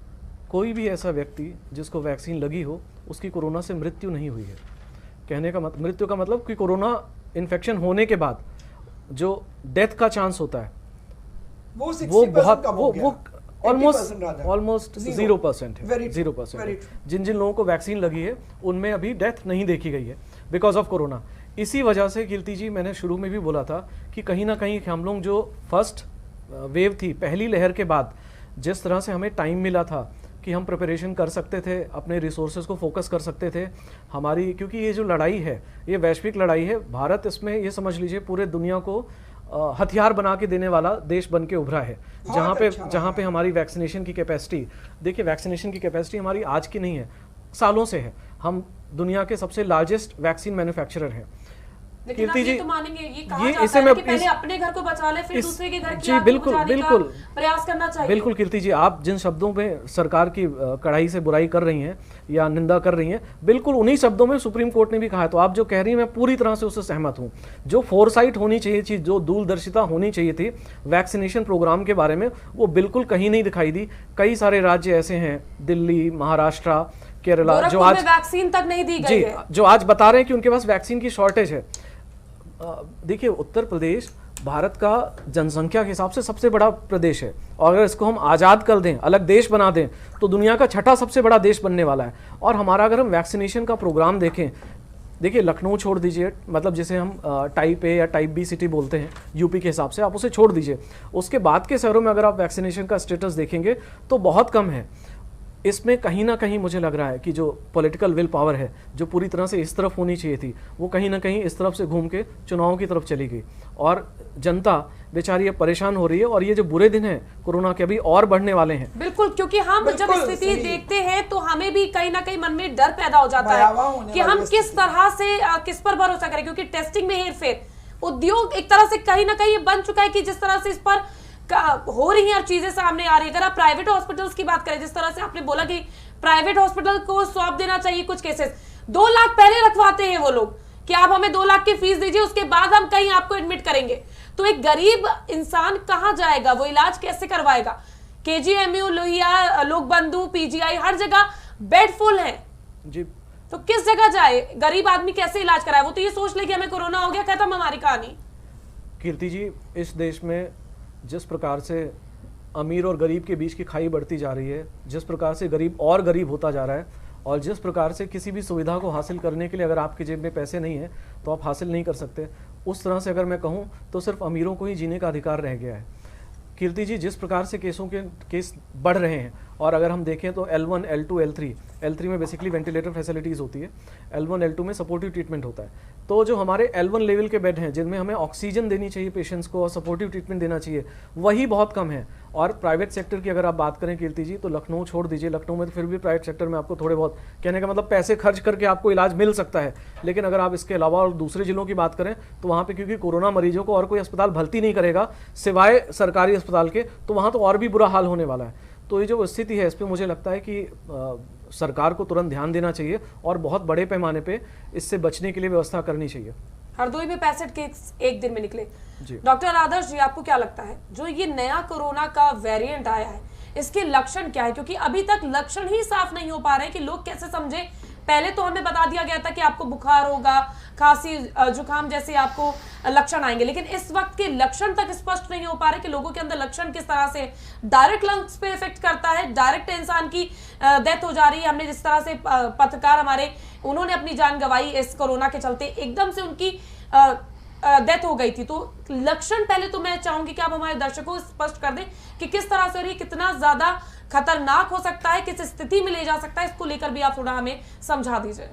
कोई भी ऐसा व्यक्ति जिसको वैक्सीन लगी हो उसकी कोरोना से मृत्यु नहीं हुई है। कहने का मृत्यु का मतलब कि कोरोना इन्फेक्शन होने के बाद जो डेथ का चांस होता है वो बहुत वो ऑलमोस्ट 0% है, 0%। जिन जिन लोगों को वैक्सीन लगी है उनमें अभी डेथ नहीं देखी गई है बिकॉज ऑफ कोरोना। इसी वजह से कीर्ति जी, मैंने शुरू में भी बोला था कि कहीं ना कहीं हम लोग जो फर्स्ट वेव थी, पहली लहर के बाद जिस तरह से हमें टाइम मिला था कि हम प्रिपरेशन कर सकते थे, अपने रिसोर्सेज को फोकस कर सकते थे हमारी, क्योंकि ये जो लड़ाई है ये वैश्विक लड़ाई है। भारत इसमें ये समझ लीजिए पूरे दुनिया को हथियार बना के देने वाला देश बन के उभरा है, जहाँ पे हमारी वैक्सीनेशन की कैपेसिटी, देखिए वैक्सीनेशन की कैपेसिटी हमारी आज की नहीं है, सालों से है। हम दुनिया के सबसे लार्जेस्ट वैक्सीन मैन्युफैक्चरर हैं। कीर्ति जी, तो मानेंगे ये कहा जाता है कि पहले अपने घर को बचा ले, फिर दूसरे के घर की आग बुझाने का प्रयास करना चाहिए। बिल्कुल कीर्ति जी, आप जिन शब्दों में सरकार की कड़ाई से बुराई कर रही हैं या निंदा कर रही हैं, बिल्कुल उन्हीं शब्दों में सुप्रीम कोर्ट ने भी कहा है। तो आप जो कह रही हैं मैं पूरी तरह से उससे सहमत हूँ। जो फोरसाइट होनी चाहिए थी, जो दूरदर्शिता होनी चाहिए थी वैक्सीनेशन प्रोग्राम के बारे में, वो बिल्कुल कहीं नहीं दिखाई दी। कई सारे राज्य ऐसे हैं, दिल्ली, महाराष्ट्र, केरला, जो आज वैक्सीन तक नहीं दी गई है, जो आज बता रहे हैं कि उनके पास वैक्सीन की शॉर्टेज है। देखिए, उत्तर प्रदेश भारत का जनसंख्या के हिसाब से सबसे बड़ा प्रदेश है और अगर इसको हम आज़ाद कर दें, अलग देश बना दें, तो दुनिया का 6ठा सबसे बड़ा देश बनने वाला है। और हमारा अगर हम वैक्सीनेशन का प्रोग्राम देखें, देखिए लखनऊ छोड़ दीजिए, मतलब जिसे हम टाइप ए या टाइप बी सिटी बोलते हैं यूपी के हिसाब से, आप उसे छोड़ दीजिए। उसके बाद के शहरों में अगर आप वैक्सीनेशन का स्टेटस देखेंगे तो बहुत कम है। इसमें कहीं ना कहीं मुझे लग रहा है कि जो पॉलिटिकल विल पावर है, जो पूरी तरह से इस तरफ होनी चाहिए थी, वो कहीं ना कहीं इस तरफ से घूम के चुनावों की तरफ चली गई और जनता बेचारी अब परेशान हो रही है। और ये जो बुरे दिन हैं कोरोना के अभी और बढ़ने वाले हैं। बिल्कुल, क्योंकि हम जब स्थिति देखते हैं तो हमें भी कहीं ना कहीं मन में डर पैदा हो जाता है कि हम किस तरह से किस पर भरोसा करें, क्योंकि टेस्टिंग में हेरफेर, उद्योग एक तरह से कहीं ना कहीं बन चुका है कि जिस तरह से इस पर हो रही हैं और चीजें सामने आ रही है। अगर आप प्राइवेट हॉस्पिटल्स की बात करें, जिस तरह से आपने बोला कि प्राइवेट हॉस्पिटल को सौंप देना चाहिए कुछ केसेस, 2 लाख पहले रखवाते हैं वो लोग कि आप हमें 2 लाख की फीस दीजिए, उसके बाद हम कहीं आपको एडमिट करेंगे। तो एक गरीब इंसान कहां जाएगा, वो इलाज कैसे करवाएगा? केजीएमयू, लोहिया, लोकबंधु, पीजीआई, हर जगह बेड फुल है जी। तो किस जगह जाए? गरीब आदमी कैसे इलाज कराए? वो तो ये सोच ले कि हमें कोरोना हो गया, खत्म हमारी कहानी। कीर्ति जी, इस देश में जिस प्रकार से अमीर और गरीब के बीच की खाई बढ़ती जा रही है, जिस प्रकार से गरीब और गरीब होता जा रहा है, और जिस प्रकार से किसी भी सुविधा को हासिल करने के लिए अगर आपकी जेब में पैसे नहीं है तो आप हासिल नहीं कर सकते, उस तरह से अगर मैं कहूँ तो सिर्फ अमीरों को ही जीने का अधिकार रह गया है। कीर्ति जी, जिस प्रकार से केस बढ़ रहे हैं, और अगर हम देखें तो L1, L2, L3 में बेसिकली वेंटिलेटर फैसिलिटीज़ होती है, L1, L2 में सपोर्टिव ट्रीटमेंट होता है। तो जो हमारे L1 लेवल के बेड हैं जिनमें हमें ऑक्सीजन देनी चाहिए पेशेंट्स को और सपोर्टिव ट्रीटमेंट देना चाहिए, वही बहुत कम है। और प्राइवेट सेक्टर की अगर आप बात करें कीर्ति जी, तो लखनऊ छोड़ दीजिए, लखनऊ में तो फिर भी प्राइवेट सेक्टर में आपको थोड़े बहुत, कहने का मतलब पैसे खर्च करके आपको इलाज मिल सकता है, लेकिन अगर आप इसके अलावा और दूसरे जिलों की बात करें तो वहाँ पे क्योंकि कोरोना मरीजों को और कोई अस्पताल भर्ती नहीं करेगा सिवाय सरकारी अस्पताल के, तो वहाँ तो और भी बुरा हाल होने वाला है। तो ये जो स्थिति है इस पर मुझे लगता है कि सरकार को तुरंत ध्यान देना चाहिए और बहुत बड़े पैमाने पे इससे बचने के लिए व्यवस्था करनी चाहिए। हरदोई में 65 केस एक दिन में निकले। डॉक्टर आदर्श जी, आपको क्या लगता है जो ये नया कोरोना का वेरिएंट आया है, इसके लक्षण क्या है? क्योंकि अभी तक लक्षण ही साफ नहीं हो पा रहे हैं कि लोग कैसे समझे। पहले तो हमें बता दिया गया था कि आपको बुखार होगा, खांसी, जुकाम जैसे आपको लक्षण आएंगे, लेकिन इस वक्त के लक्षण तक स्पष्ट नहीं हो पा रहे कि लोगों के अंदर लक्षण किस तरह से डायरेक्ट लंग्स पे इफेक्ट करता है, डायरेक्ट इंसान की डेथ हो जा रही है। हमने जिस तरह से पत्रकार हमारे, उन्होंने अपनी जान गंवाई इस कोरोना के चलते, एकदम से उनकी डेथ हो गई थी। तो लक्षण पहले तो मैं चाहूंगी कि आप हमारे दर्शकों को स्पष्ट कर दें कि किस तरह से, और ये कितना ज्यादा खतरनाक हो सकता है, किस स्थिति में ले जा सकता है, इसको लेकर भी आप थोड़ा हमें समझा दीजिए।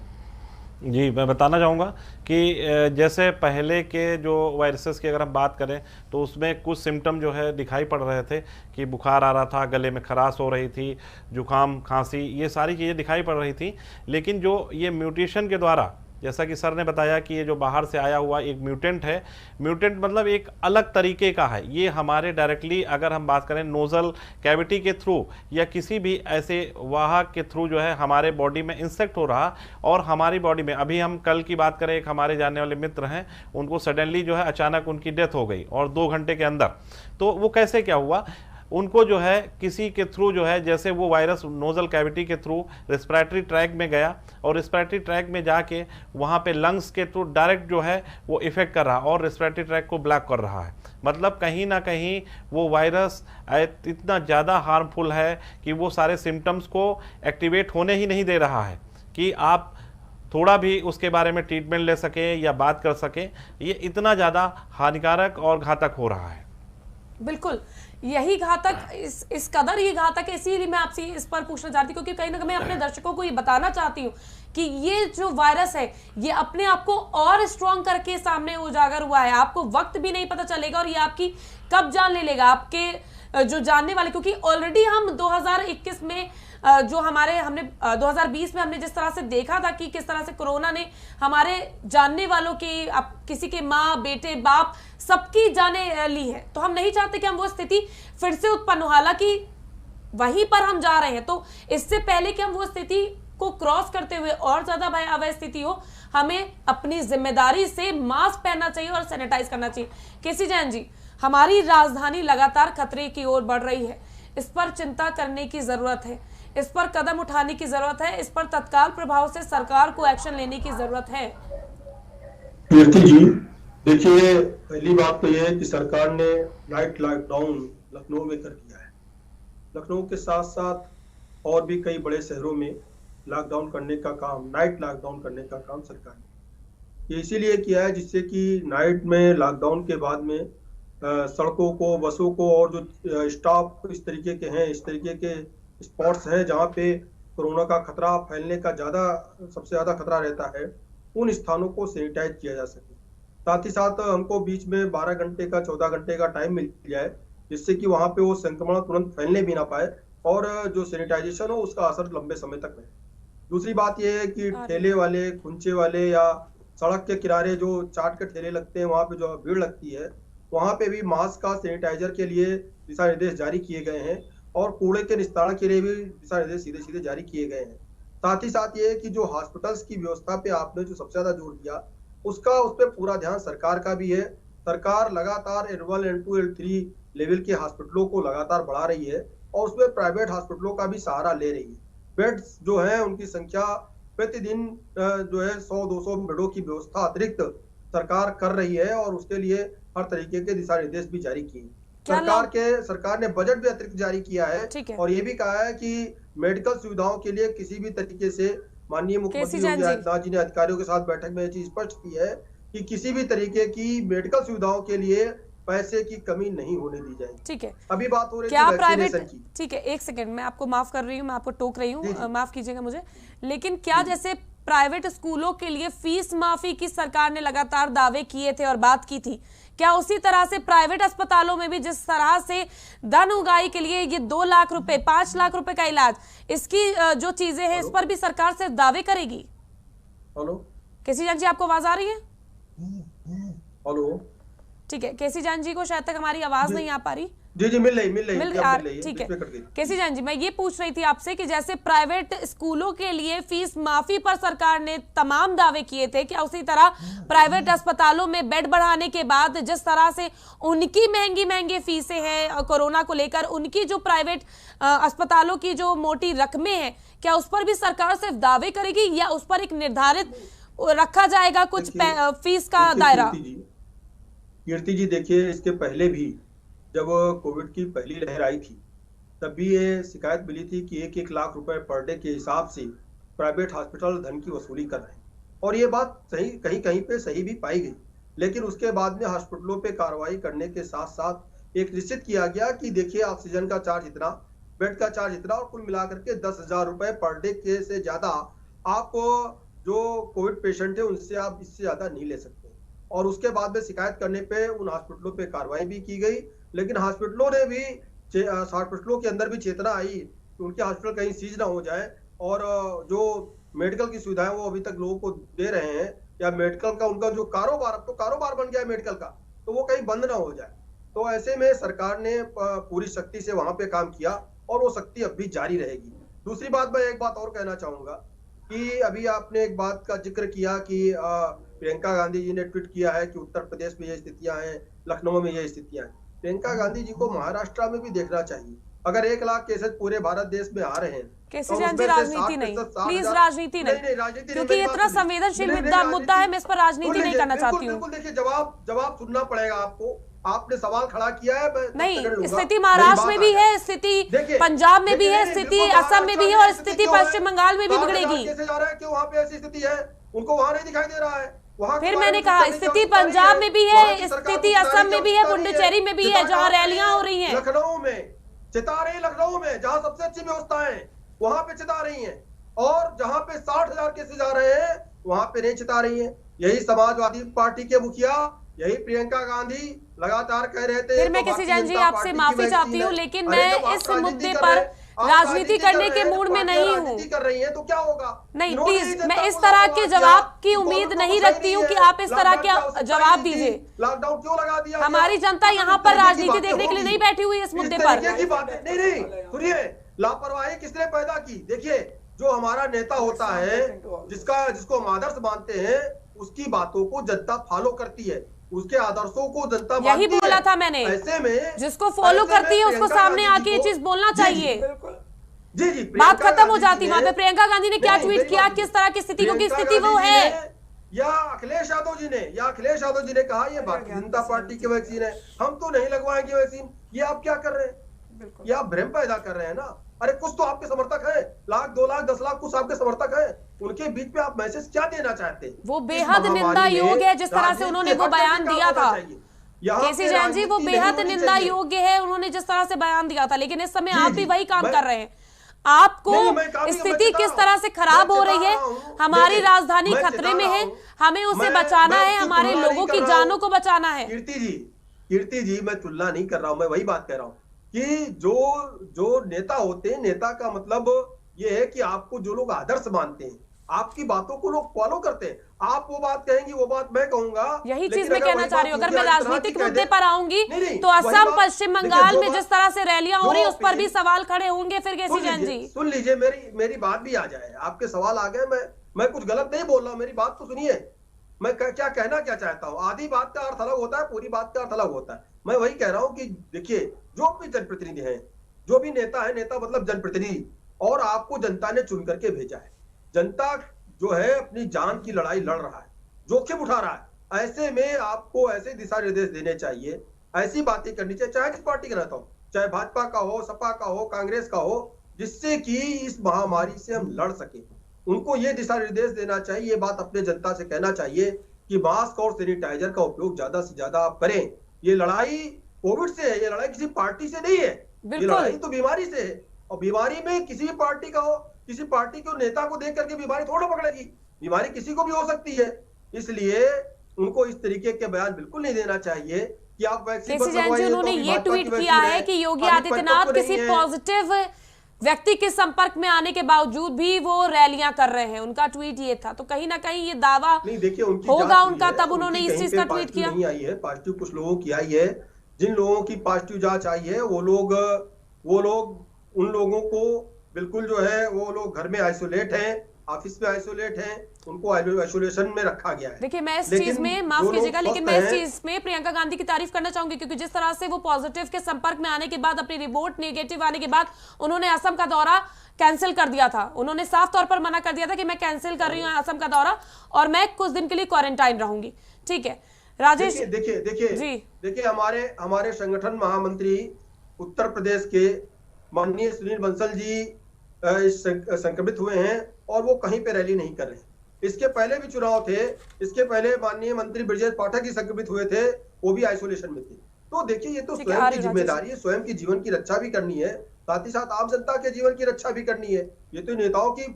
जी, मैं बताना चाहूँगा कि जैसे पहले के जो वायरसेस की अगर हम बात करें तो उसमें कुछ सिम्टम जो है दिखाई पड़ रहे थे कि बुखार आ रहा था, गले में खराश हो रही थी, जुकाम, खांसी, ये सारी चीज़ें दिखाई पड़ रही थी। लेकिन जो ये म्यूटेशन के द्वारा, जैसा कि सर ने बताया कि ये जो बाहर से आया हुआ एक म्यूटेंट है, म्यूटेंट मतलब एक अलग तरीके का है। ये हमारे डायरेक्टली अगर हम बात करें नोजल कैविटी के थ्रू या किसी भी ऐसे वाहक के थ्रू जो है हमारे बॉडी में इंसेक्ट हो रहा, और हमारी बॉडी में अभी हम कल की बात करें, एक हमारे जानने वाले मित्र हैं, उनको सडनली जो है अचानक उनकी डेथ हो गई और 2 घंटे के अंदर। तो वो कैसे क्या हुआ? उनको जो है किसी के थ्रू जो है, जैसे वो वायरस नोजल कैविटी के थ्रू रेस्पिरेटरी ट्रैक में गया और रेस्पिरेटरी ट्रैक में जाके वहाँ पे लंग्स के थ्रू डायरेक्ट जो है वो इफेक्ट कर रहा और रेस्पिरेटरी ट्रैक को ब्लॉक कर रहा है। मतलब कहीं ना कहीं वो वायरस इतना ज़्यादा हार्मफुल है कि वो सारे सिम्टम्स को एक्टिवेट होने ही नहीं दे रहा है कि आप थोड़ा भी उसके बारे में ट्रीटमेंट ले सकें या बात कर सकें। ये इतना ज़्यादा हानिकारक और घातक हो रहा है। बिल्कुल, यही घातक, इस कदर ये घातक है, इसीलिए मैं आपसे इस पर पूछना चाहती हूँ, क्योंकि कहीं ना कहीं मैं अपने दर्शकों को ये बताना चाहती हूँ कि ये जो वायरस है ये अपने आप को और स्ट्रॉन्ग करके सामने उजागर हुआ है। आपको वक्त भी नहीं पता चलेगा और ये आपकी कब जान ले लेगा, आपके जो जानने वाले, क्योंकि ऑलरेडी हम 2021 में जो हमने 2020 में हमने जिस तरह से देखा था कि किस तरह से कोरोना ने हमारे जानने वालों की, किसी के माँ, बेटे, बाप, सबकी जाने ली है। तो हम नहीं चाहते कि हम वो स्थिति फिर से उत्पन्न हो, हालांकि वहीं पर हम जा रहे हैं। तो इससे पहले कि हम वो स्थिति को क्रॉस करते हुए और ज्यादा भयावह स्थिति हो, हमें अपनी जिम्मेदारी से मास्क पहनना चाहिए और सैनिटाइज करना चाहिए। केसी जैन जी, हमारी राजधानी लगातार खतरे की ओर बढ़ रही है, इस पर चिंता करने की जरूरत है, इस पर कदम उठाने की जरूरत है, इस पर तत्काल प्रभाव से सरकार को एक्शन लेने की जरूरत है। कीर्ति जी, देखिए, पहली बात तो यह है कि सरकार ने नाइट लॉकडाउन लखनऊ में कर दिया है। लखनऊ के साथ साथ और भी कई बड़े शहरों में लॉकडाउन करने का काम, नाइट लॉकडाउन करने का काम सरकार ने ये इसीलिए किया है जिससे कि नाइट में लॉकडाउन के बाद में सड़कों को, बसों को, और जो स्टाफ इस तरीके के हैं, इस तरीके के स्पॉट्स हैं जहाँ पे कोरोना का खतरा फैलने का सबसे ज्यादा खतरा रहता है, उन स्थानों को सैनिटाइज किया जा सके। साथ ही साथ हमको बीच में 12 घंटे का, 14 घंटे का टाइम मिल जाए जिससे कि वहां पे वो संक्रमण तुरंत फैलने भी ना पाए और जो सैनिटाइजेशन हो उसका असर लंबे समय तक रहे। दूसरी बात यह है कि ठेले वाले, खुंचे वाले या सड़क के किनारे जो चाट के ठेले लगते हैं, वहां पे जो भीड़ लगती है, वहां पे भी मास्क का, सैनिटाइजर के लिए दिशा निर्देश जारी किए गए हैं और कूड़े के निस्तारण के लिए भी दिशा निर्देश सीधे सीधे जारी किए गए हैं। साथ ही साथ ये कि जो हॉस्पिटल्स की व्यवस्था पे आपने जो सबसे ज्यादा जोर दिया उसका उस पर पूरा ध्यान सरकार का भी है। सरकार लगातार L1, L2, L3 लेवल के हॉस्पिटलों को लगातार बढ़ा रही है और उसमें प्राइवेट हॉस्पिटलों का भी सहारा ले रही है। बेड्स जो है उनकी संख्या प्रतिदिन जो है 100-200 बेडों की व्यवस्था अतिरिक्त सरकार कर रही है और उसके लिए हर तरीके के दिशा निर्देश भी जारी किए। सरकार ने बजट भी अतिरिक्त जारी किया है और ये भी कहा है कि मेडिकल सुविधाओं के लिए किसी भी तरीके से माननीय मुख्यमंत्री योगी आदित्यनाथ जी ने अधिकारियों के साथ बैठक में ये चीज स्पष्ट की है कि किसी भी तरीके की मेडिकल सुविधाओं के लिए पैसे की कमी नहीं होने दी जाएगी। ठीक है, अभी बात हो रही क्या है प्राइवेट, ठीक है, एक सेकंड, मैं आपको माफ कर रही हूँ, मैं आपको टोक रही हूँ, माफ कीजिएगा मुझे, लेकिन क्या जैसे प्राइवेट स्कूलों के लिए फीस माफी की सरकार ने लगातार दावे किए थे और बात की थी, क्या उसी तरह से प्राइवेट अस्पतालों में भी जिस तरह से धन उगाही के लिए ये 2 लाख रुपए, 5 लाख रुपए का इलाज, इसकी जो चीजें हैं इस पर भी सरकार से दावे करेगी? हेलो केसी जान जी, आपको आवाज आ रही है? हेलो, ठीक है, केसी जान जी को शायद तक हमारी आवाज नहीं आ पा रही। जी मिल रही, ठीक है। केसी जान जी, मैं ये पूछ रही थी आपसे कि जैसे प्राइवेट स्कूलों के लिए फीस माफी पर सरकार ने तमाम दावे किए थे, क्या उसी तरह प्राइवेट अस्पतालों में बेड बढ़ाने के बाद जिस तरह से उनकी महंगी फीसें हैं कोरोना को लेकर, उनकी जो प्राइवेट अस्पतालों की जो मोटी रकमें हैं, क्या उस पर भी सरकार सिर्फ दावे करेगी या उस पर एक निर्धारित रखा जाएगा कुछ फीस का दायरा? कीर्ति जी, देखिए, इसके पहले भी जब कोविड की पहली लहर आई थी तब भी ये शिकायत मिली थी कि 1-1 लाख रुपए पर डे के हिसाब से प्राइवेट हॉस्पिटल धन की वसूली कर रहे हैं और ये बात सही कहीं पे सही भी पाई गई। लेकिन उसके बाद में हॉस्पिटलों पे कार्रवाई करने के साथ साथ एक निश्चित किया गया कि देखिए, ऑक्सीजन का चार्ज इतना, बेड का चार्ज इतना और कुल मिलाकर के 10,000 रुपए पर डे के से ज्यादा आप जो कोविड पेशेंट है उनसे आप इससे ज्यादा नहीं ले सकते। और उसके बाद में शिकायत करने पे उन हॉस्पिटलों पे कार्रवाई भी की गई, लेकिन हॉस्पिटलों के अंदर भी चेतना आई कि उनके हॉस्पिटल कहीं सीज ना हो जाए और जो मेडिकल की सुविधाएं वो अभी तक लोगों को दे रहे हैं या मेडिकल का उनका जो कारोबार, अब तो कारोबार बन गया है मेडिकल का, तो वो कहीं बंद ना हो जाए। तो ऐसे में सरकार ने पूरी शक्ति से वहां पे काम किया और वो शक्ति अब भी जारी रहेगी। दूसरी बात, मैं एक बात और कहना चाहूंगा कि अभी आपने एक बात का जिक्र किया कि प्रियंका गांधी जी ने ट्वीट किया है कि उत्तर प्रदेश में ये स्थितियां हैं, लखनऊ में ये स्थितियां हैं। प्रियंका गांधी जी को महाराष्ट्र में भी देखना चाहिए। अगर 1 लाख केसेस पूरे भारत देश में आ रहे हैं, केसी जान जी, राजनीति नहीं, प्लीज राजनीति नहीं, क्योंकि इतना संवेदनशील मुद्दा है, मैं इस पर राजनीति नहीं करना चाहती हूँ। देखिए, जवाब सुनना पड़ेगा आपको। आपने सवाल खड़ा किया है, नहीं, स्थिति महाराष्ट्र में भी है, स्थिति पंजाब में भी है, स्थिति असम में भी है और स्थिति पश्चिम बंगाल में भी बिगड़ेगी। कैसे जा रहा है, क्यों वहाँ पे ऐसी स्थिति है? उनको वहाँ नहीं दिखाई दे रहा है। फिर मैंने कहा स्थिति पंजाब में भी है, स्थिति असम में भी है, पुडुचेरी में भी है, जहाँ रैलियां हो रही हैं। लखनऊ में चिता रही, लखनऊ में जहाँ सबसे अच्छी व्यवस्था है वहां पे चिता रही हैं और जहाँ पे 60,000 केसेस आ रहे हैं वहां पे नहीं चिता रही हैं। यही समाजवादी पार्टी के मुखिया, यही प्रियंका गांधी लगातार कह रहे थे। फिर मैं केसी जान जी आपसे माफी चाहती हूँ, लेकिन मैं इस मुद्दे पर राजनीति करने के मूड में नहीं हूँ। कर रही है तो क्या होगा? नहीं, प्लीज, मैं इस तरह के जवाब की उम्मीद नहीं रखती हूँ कि आप इस तरह के जवाब दीजिए। लॉकडाउन क्यों लगा दिया? हमारी जनता यहाँ पर राजनीति देखने के लिए नहीं बैठी हुई इस मुद्दे पर। नहीं, सुनिए, लापरवाही किसने पैदा की? देखिए, जो हमारा नेता होता है, जिसको हम आदर्श मानते हैं, उसकी बातों को जनता फॉलो करती है, उसके आदर्शों को जनता यही बोला था मैंने। ऐसे में जिसको फॉलो करती है उसको सामने आके ये चीज बोलना चाहिए। जी, बात खत्म हो जाती। वहां पे प्रियंका गांधी ने क्या ट्वीट किया, किस तरह की स्थिति, क्योंकि स्थिति वो है। या अखिलेश यादव जी ने कहा ये भारतीय जनता पार्टी की वैक्सीन है, हम तो नहीं लगवाएंगे वैक्सीन। ये आप क्या कर रहे हैं? ये आप भ्रम पैदा कर रहे हैं ना। अरे कुछ तो आपके समर्थक हैं, 1 लाख 2 लाख 10 लाख कुछ आपके समर्थक हैं, उनके बीच में आप मैसेज क्या देना चाहते हैं? वो बेहद निंदा योग्य है जिस तरह से उन्होंने वो बयान दिया था। केसी जैन जी, वो बेहद निंदा योग्य है उन्होंने जिस तरह से बयान दिया था, लेकिन इस समय आप भी वही काम कर रहे हैं। आपको स्थिति किस तरह से खराब हो रही है, हमारी राजधानी खतरे में है, हमें उसे बचाना है, हमारे लोगों की जानों को बचाना है। कीर्ति जी, मैं तुलना नहीं कर रहा हूं, मैं वही बात कह रहा हूं कि जो नेता होते हैं, नेता का मतलब ये है कि आपको जो लोग आदर्श मानते हैं, आपकी बातों को लोग फॉलो करते हैं। आप वो बात कहेंगी, वो बात मैं कहूंगा। यही चीज मैं कहना चाह रही हूँ। अगर मैं राजनीतिक मुद्दे पर आऊंगी तो असम, पश्चिम बंगाल में जिस तरह से रैलियां हो रही, उस पर भी सवाल खड़े होंगे। फिर केसी जैन जी, सुन लीजिए, मेरी बात भी आ जाए। आपके सवाल आ गए, मैं कुछ गलत नहीं बोल रहा हूँ, मेरी बात तो सुनिए। मैं क्या कहना क्या चाहता हूँ, आधी बात का अर्थ अलग होता है, पूरी बात का अर्थ अलग होता है। मैं वही कह रहा हूँ कि देखिए, जो भी जनप्रतिनिधि हैं, जो भी नेता है, नेता मतलब जनप्रतिनिधि, और आपको जनता ने चुन करके भेजा है। जनता जो है अपनी जान की लड़ाई लड़ रहा है, जोखिम उठा रहा है। ऐसे में आपको ऐसे दिशा निर्देश देने चाहिए, ऐसी बातें करनी चाहिए, चाहे जिस पार्टी का रहता हो, चाहे भाजपा का हो, सपा का हो, कांग्रेस का हो, जिससे कि इस महामारी से हम लड़ सके। उनको ये दिशा निर्देश देना चाहिए, ये बात अपने जनता से कहना चाहिए कि मास्क और सैनिटाइजर का उपयोग ज्यादा से ज्यादा आप करें। ये लड़ाई कोविड से है, ये लड़ाई किसी पार्टी से नहीं है, ये लड़ाई तो बीमारी से है। और बीमारी में किसी भी पार्टी का हो, किसी पार्टी के नेता को देख करके बीमारी थोड़ा पकड़ेगी, बीमारी किसी को भी हो सकती है। इसलिए उनको इस तरीके के बयान बिल्कुल नहीं देना चाहिए कि आप वैक्सीन केसी जैन जी, उन्होंने ये ट्वीट किया है कि योगी आदित्यनाथ किसी पॉजिटिव व्यक्ति के संपर्क में आने के बावजूद भी वो रैलियां कर रहे हैं, उनका ट्वीट ये था। तो कहीं ना कहीं ये दावा होगा उनका, तब उन्होंने इस चीज का ट्वीट किया। नहीं आई है पॉजिटिव, कुछ लोगों की आई है। जिन लोगों की पॉजिटिव जांच आई है वो लोग उन लोगों को बिल्कुल जो है वो लोग घर में आइसोलेट हैं, ऑफिस में आइसोलेट हैं, उनको आइसोलेशन में रखा गया है। देखिए, मैं इस चीज में माफ कीजिएगा, लेकिन मैं इस चीज में प्रियंका गांधी की तारीफ करना चाहूंगी, क्योंकि जिस तरह से वो पॉजिटिव के संपर्क में आने के बाद, अपनी रिपोर्ट नेगेटिव आने के बाद, उन्होंने असम का दौरा कैंसिल कर दिया था। उन्होंने साफ तौर पर मना कर दिया था कि मैं कैंसिल कर रही हूँ असम का दौरा और मैं कुछ दिन के लिए क्वारंटाइन रहूंगी। ठीक है राजेश, देखिए हमारे संगठन महामंत्री उत्तर प्रदेश के माननीय सुनील बंसल जी संक्रमित हुए हैं और वो कहीं पे रैली नहीं कर रहे। इसके पहले भी चुनाव थे, इसके पहले माननीय मंत्री ब्रजेश पाठक ही संक्रमित हुए थे, वो भी आइसोलेशन में थे। तो देखिए, ये तो स्वयं की जिम्मेदारी है, स्वयं की जीवन की रक्षा भी करनी है, साथ ही साथ आम जनता के जीवन की रक्षा भी करनी है। ये तो नेताओं की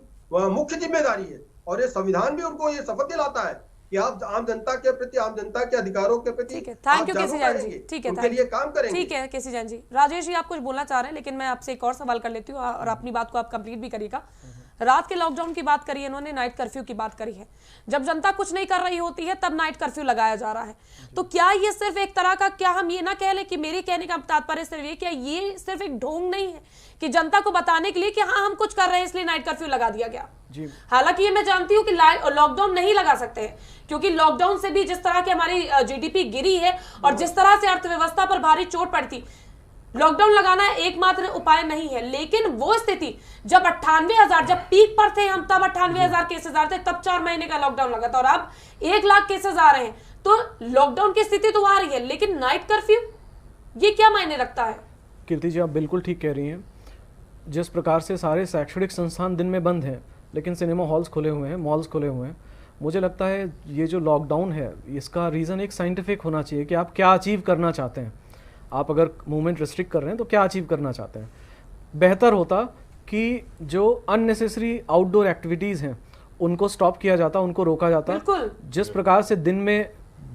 मुख्य जिम्मेदारी है और ये संविधान भी उनको ये शपथ दिलाता है कि आप आम जनता के प्रति, आम जनता के अधिकारों के प्रति थैंक यू केसी जैन जी। ठीक है, उनके लिए काम करेंगे। ठीक है केसी जैन जी। राजेश जी, आप कुछ बोलना चाह रहे हैं, लेकिन मैं आपसे एक और सवाल कर लेती हूँ और अपनी बात को आप कंप्लीट भी करिएगा। रात के लॉकडाउन की बात करी है इन्होंने, नाइट कर्फ्यू की बात करी है। जब जनता कुछ नहीं कर रही होती है तब नाइट कर्फ्यू लगाया जा रहा है। तो क्या ये सिर्फ एक तरह का, क्या हम ये ना कह लें कि, मेरे कहने का तात्पर्य सिर्फ ये, क्या ये सिर्फ एक ढोंग नहीं है कि जनता को बताने के लिए कि हाँ हम कुछ कर रहे हैं इसलिए नाइट कर्फ्यू लगा दिया गया? हालांकि ये मैं जानती हूँ कि लॉकडाउन नहीं लगा सकते हैं, क्योंकि लॉकडाउन से भी जिस तरह की हमारी जीडीपी गिरी है और जिस तरह से अर्थव्यवस्था पर भारी चोट पड़ती, लॉकडाउन लगाना एकमात्र उपाय नहीं है। लेकिन वो स्थिति जब 98,000, जब पीक पर थे हम, तब 98,000 केसेस आ रहे थे, तब 4 महीने का लॉकडाउन लगा था, और अब 1 लाख केसेस आ रहे हैं। तो लॉकडाउन की स्थिति तो आ रही है, लेकिन नाइट कर्फ्यू ये क्या मायने रखता है? कीर्ति जी, आप बिल्कुल ठीक कह रही हैं। जिस प्रकार से सारे शैक्षणिक संस्थान दिन में बंद हैं, लेकिन सिनेमा हॉल्स खुले हुए हैं, मॉल्स खुले हुए हैं, मुझे लगता है ये जो लॉकडाउन है इसका रीज़न एक साइंटिफिक होना चाहिए कि आप क्या अचीव करना चाहते हैं। आप अगर मूवमेंट रिस्ट्रिक्ट कर रहे हैं तो क्या अचीव करना चाहते हैं। बेहतर होता कि जो अननेसेसरी आउटडोर एक्टिविटीज़ हैं उनको स्टॉप किया जाता, उनको रोका जाता। जिस प्रकार से दिन में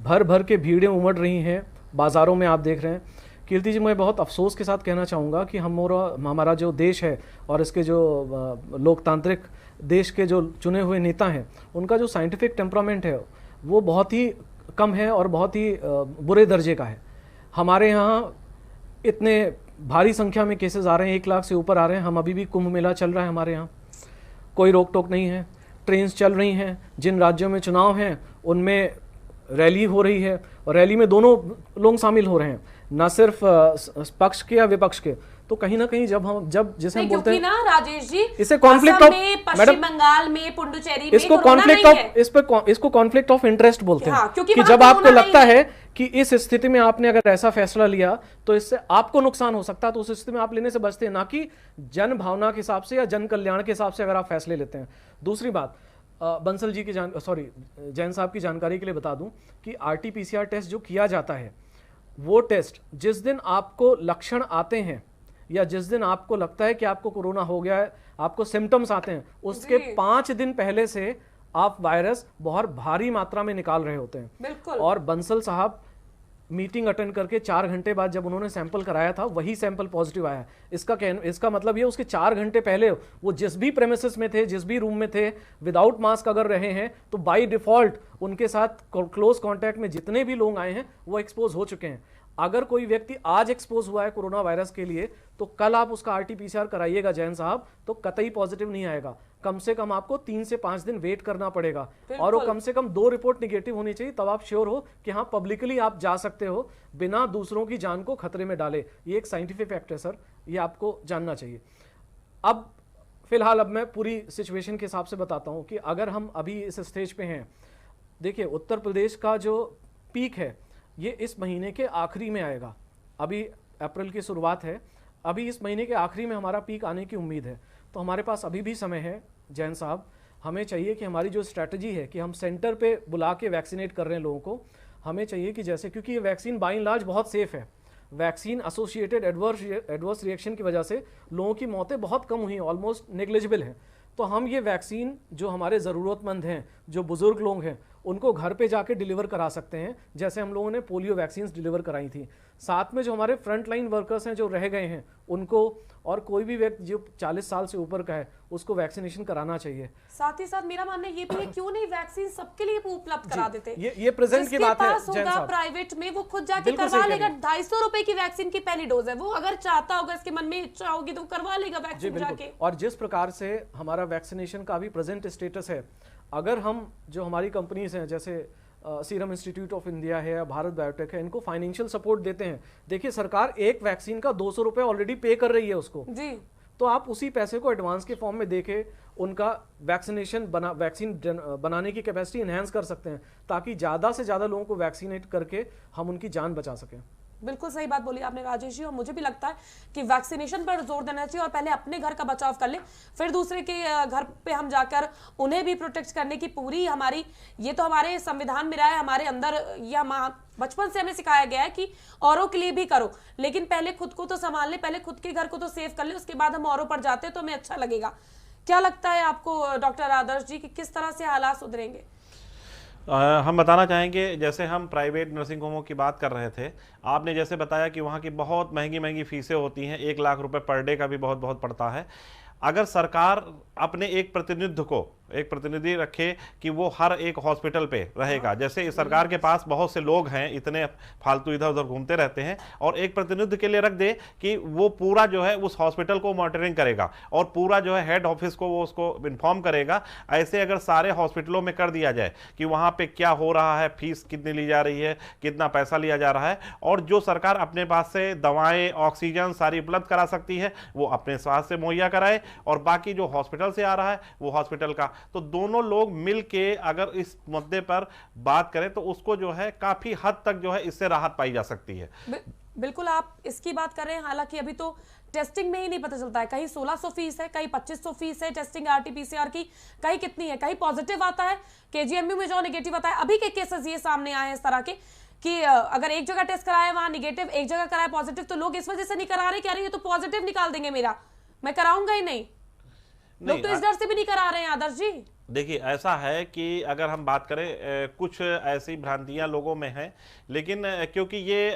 भर भर के भीड़ें उमड़ रही हैं बाज़ारों में, आप देख रहे हैं। कीर्ति जी, मैं बहुत अफसोस के साथ कहना चाहूँगा कि हमारा जो देश है और इसके जो लोकतांत्रिक देश के जो चुने हुए नेता हैं, उनका जो साइंटिफिक टेम्परामेंट है वो बहुत ही कम है और बहुत ही बुरे दर्जे का है। हमारे यहाँ इतने भारी संख्या में केसेस आ रहे हैं, 1 लाख से ऊपर आ रहे हैं। हम अभी भी कुंभ मेला चल रहा है, हमारे यहाँ कोई रोक टोक नहीं है, ट्रेन्स चल रही हैं। जिन राज्यों में चुनाव हैं उनमें रैली हो रही है और रैली में दोनों लोग शामिल हो रहे हैं, ना सिर्फ पक्ष के या विपक्ष के। तो कहीं ना कहीं जब जिसे हम बोलते हैं ना राजेश जी, इसे कॉन्फ्लिक्ट ऑफ, पश्चिम बंगाल में, पुडुचेरी में इसको कॉन्फ्लिक्ट ऑफ इंटरेस्ट बोलते हैं। कि जब आपको लगता है कि इस स्थिति में आपने अगर ऐसा फैसला लिया तो इससे आपको नुकसान हो सकता है, तो उस स्थिति में आप लेने से बचते हैं, ना कि जन भावना के हिसाब से या जन कल्याण के हिसाब से अगर आप फैसले लेते हैं। दूसरी बात, बंसल जी की जैन साहब की जानकारी के लिए बता दूं कि RT-PCR टेस्ट जो किया जाता है, वो टेस्ट जिस दिन आपको लक्षण आते हैं या जिस दिन आपको लगता है कि आपको कोरोना हो गया है, आपको सिम्टम्स आते हैं, उसके 5 दिन पहले से आप वायरस बहुत भारी मात्रा में निकाल रहे होते हैं। बिल्कुल। और बंसल साहब मीटिंग अटेंड करके 4 घंटे बाद जब उन्होंने सैंपल कराया था, वही सैंपल पॉजिटिव आया। इसका मतलब ये, उसके 4 घंटे पहले वो जिस भी प्रेमिसेस में थे, जिस भी रूम में थे, विदाउट मास्क अगर रहे हैं तो बाय डिफॉल्ट उनके साथ क्लोज कॉन्टैक्ट में जितने भी लोग आए हैं वो एक्सपोज हो चुके हैं। अगर कोई व्यक्ति आज एक्सपोज हुआ है कोरोना वायरस के लिए तो कल आप उसका RT-PCR कराइएगा जैन साहब, तो कतई पॉजिटिव नहीं आएगा। कम से कम आपको 3 से 5 दिन वेट करना पड़ेगा और वो कम से कम 2 रिपोर्ट निगेटिव होनी चाहिए, तब आप श्योर हो कि हाँ पब्लिकली आप जा सकते हो बिना दूसरों की जान को खतरे में डाले। ये एक साइंटिफिक फैक्ट है सर, ये आपको जानना चाहिए। अब फिलहाल अब मैं पूरी सिचुएशन के हिसाब से बताता हूँ कि अगर हम अभी इस स्टेज पे हैं, देखिए उत्तर प्रदेश का जो पीक है ये इस महीने के आखिरी में आएगा। अभी अप्रैल की शुरुआत है, अभी इस महीने के आखिरी में हमारा पीक आने की उम्मीद है। तो हमारे पास अभी भी समय है जैन साहब। हमें चाहिए कि हमारी जो स्ट्रैटेजी है कि हम सेंटर पे बुला के वैक्सीनेट कर रहे हैं लोगों को, हमें चाहिए कि जैसे, क्योंकि ये वैक्सीन बाय एंड लार्ज बहुत सेफ है, वैक्सीन एसोसिएटेड एडवर्स रिएक्शन की वजह से लोगों की मौतें बहुत कम हुई, ऑलमोस्ट नेग्लिजिबल हैं। तो हम ये वैक्सीन जो हमारे ज़रूरतमंद हैं, जो बुज़ुर्ग लोग हैं, उनको घर पे जाके डिलीवर करा सकते हैं, जैसे हम लोगों ने पोलियो वैक्सीन डिलीवर कराई थी। साथ में जो हमारे फ्रंट लाइन वर्कर्स हैं जो रह गए हैं उनको, और कोई भी व्यक्ति जो 40 साल से ऊपर का है उसको वैक्सीनेशन कराना चाहिए। साथ ही साथ मेरा मानना ये भी है, क्यों नहीं वैक्सीन सबके लिए उपलब्ध करा देते। ये प्रेजेंट की बात है जैन साहब। प्राइवेट में वो खुद जाके करवा लेगा। 250 रुपए की वैक्सीन की पहली डोज है, वो अगर चाहता होगा, इसके मन में इच्छा होगी तो करवा लेगा वैक्सीन जाके। और जिस प्रकार से हमारा वैक्सीनेशन का भी प्रेजेंट स्टेटस है, अगर हम जो हमारी कंपनीज हैं जैसे सीरम इंस्टीट्यूट ऑफ इंडिया है या भारत बायोटेक है, इनको फाइनेंशियल सपोर्ट देते हैं। देखिए सरकार एक वैक्सीन का 200 रुपए ऑलरेडी पे कर रही है उसको जी, तो आप उसी पैसे को एडवांस के फॉर्म में देके उनका वैक्सीन बनाने की कैपेसिटी एनहांस कर सकते हैं, ताकि ज़्यादा से ज़्यादा लोगों को वैक्सीनेट करके हम उनकी जान बचा सकें। बिल्कुल सही बात बोली आपने राजेश जी, और मुझे भी लगता है कि वैक्सीनेशन पर जोर देना चाहिए और पहले अपने घर का बचाव कर ले, फिर दूसरे के घर पे हम जाकर उन्हें भी प्रोटेक्ट करने की पूरी हमारी, ये तो हमारे संविधान में रहा है, हमारे अंदर यह बचपन से हमें सिखाया गया है कि औरों के लिए भी करो, लेकिन पहले खुद को तो संभाल ले, पहले खुद के घर को तो सेव कर ले, उसके बाद हम औरों पर जाते हैं तो हमें अच्छा लगेगा। क्या लगता है आपको डॉक्टर आदर्श जी कि किस तरह से हालात सुधरेंगे? हम बताना चाहेंगे, जैसे हम प्राइवेट नर्सिंग होमों की बात कर रहे थे, आपने जैसे बताया कि वहाँ की बहुत महंगी महंगी फीसें होती हैं, 1 लाख रुपए पर डे का भी बहुत पड़ता है। अगर सरकार अपने एक प्रतिनिधि रखे कि वो हर एक हॉस्पिटल पे रहेगा, जैसे इस सरकार के पास बहुत से लोग हैं, इतने फालतू इधर उधर घूमते रहते हैं, और एक प्रतिनिधि के लिए रख दे कि वो पूरा जो है उस हॉस्पिटल को मॉनिटरिंग करेगा और पूरा जो है हेड ऑफिस को वो उसको इन्फॉर्म करेगा। ऐसे अगर सारे हॉस्पिटलों में कर दिया जाए कि वहाँ पे क्या हो रहा है, फीस कितनी ली जा रही है, कितना पैसा लिया जा रहा है, और जो सरकार अपने पास से दवाएं, ऑक्सीजन सारी उपलब्ध करा सकती है वो अपने स्वास्थ्य से मुहैया कराए, और बाकी जो हॉस्पिटल से आ रहा है वो हॉस्पिटल का, तो दोनों लोग मिलके अगर इस मुद्दे पर बात करें तो उसको जो है काफी हद तक जो है इससे राहत पाई जा सकती है। बिल्कुल आप इसकी बात कर रहे हैं, हालांकि अभी तो टेस्टिंग में ही नहीं पता चलता है, कहीं 1600 फीस है, कहीं 2500 फीस है टेस्टिंग RT-PCR की, कहीं कितनी है, कहीं पॉजिटिव आता है, KGMU में जो नेगेटिव आता है। अभी के केसेस ये सामने आए हैं इस तरह के कि अगर एक जगह टेस्ट कराया वहां नेगेटिव, एक जगह कराया पॉजिटिव, तो लोग इस वजह से नहीं करा रहे कि अरे ये तो पॉजिटिव निकाल देंगे मेरा, मैं कराऊंगा ही नहीं। लोग तो इस डर से भी नहीं करा रहे हैं आदर्श जी। देखिए ऐसा है कि अगर हम बात करें, कुछ ऐसी भ्रांतियां लोगों में हैं, लेकिन क्योंकि ये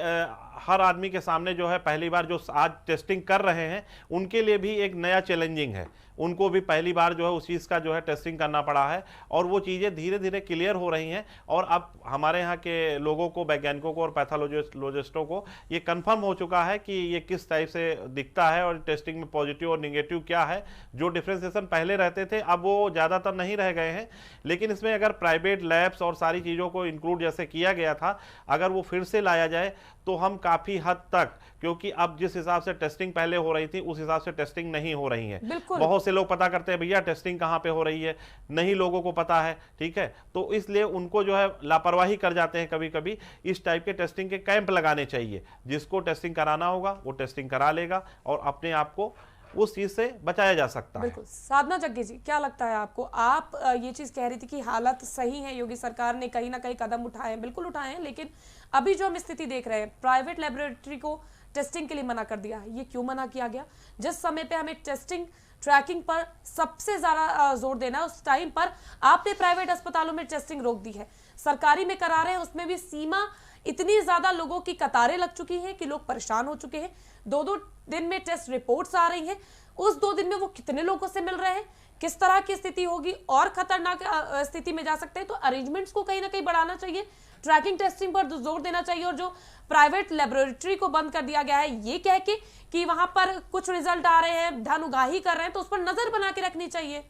हर आदमी के सामने जो है पहली बार जो आज टेस्टिंग कर रहे हैं उनके लिए भी एक नया चैलेंजिंग है, उनको भी पहली बार जो है उस चीज़ का जो है टेस्टिंग करना पड़ा है, और वो चीज़ें धीरे धीरे क्लियर हो रही हैं। और अब हमारे यहाँ के लोगों को, वैज्ञानिकों को और पैथोलॉजिस्टों को ये कंफर्म हो चुका है कि ये किस टाइप से दिखता है और टेस्टिंग में पॉजिटिव और निगेटिव क्या है। जो डिफ्रेंसिएशन पहले रहते थे अब वो ज़्यादातर नहीं रह गए हैं, लेकिन इसमें अगर प्राइवेट लैब्स और सारी चीज़ों को इंक्लूड जैसे किया गया था, अगर वो फिर से लाया जाए तो हम काफ़ी हद तक, क्योंकि अब जिस हिसाब से टेस्टिंग पहले हो रही थी उस हिसाब से टेस्टिंग नहीं हो रही है। बहुत से लोग पता करते हैं भैया टेस्टिंग कहाँ पे हो रही है, नहीं लोगों को पता है, ठीक है, तो इसलिए उनको जो है लापरवाही कर जाते हैं कभी कभी। इस टाइप के टेस्टिंग के कैंप लगाने चाहिए, जिसको टेस्टिंग कराना होगा वो टेस्टिंग करा लेगा और अपने आप को उस चीज से बचाया जा सकता है। बिल्कुल। साधना जग्गी जी, क्या लगता है आपको? आप ये चीज कह रही थी कि हालत सही है, योगी सरकार ने कहीं ना कहीं कदम उठाए हैं, बिल्कुल उठाए हैं, लेकिन अभी जो हम स्थिति देख रहे हैं, प्राइवेट लेबोरेटरी को टेस्टिंग के लिए मना कर दिया है। ये क्यों मना किया गया? जिस समय पे हमें टेस्टिंग ट्रैकिंग पर सबसे ज्यादा जोर देना, उस टाइम पर आपने प्राइवेट अस्पतालों में टेस्टिंग रोक दी है। सरकारी में करा रहे हैं, उसमें भी सीमा, इतनी ज्यादा लोगों की कतारें लग चुकी हैं कि लोग परेशान हो चुके हैं। 2-2 दिन में टेस्ट रिपोर्ट्स आ रही हैं, उस 2 दिन में वो कितने लोगों से मिल रहे हैं, किस तरह की स्थिति होगी, और खतरनाक स्थिति में जा सकते हैं। तो अरेंजमेंट्स को कहीं ना कहीं बढ़ाना चाहिए, ट्रैकिंग टेस्टिंग पर जोर देना चाहिए और जो प्राइवेट लेबोरेटरी को बंद कर दिया गया है ये कह के कि वहां पर कुछ रिजल्ट आ रहे हैं, धन उगाही कर रहे हैं, तो उस पर नजर बना के रखनी चाहिए।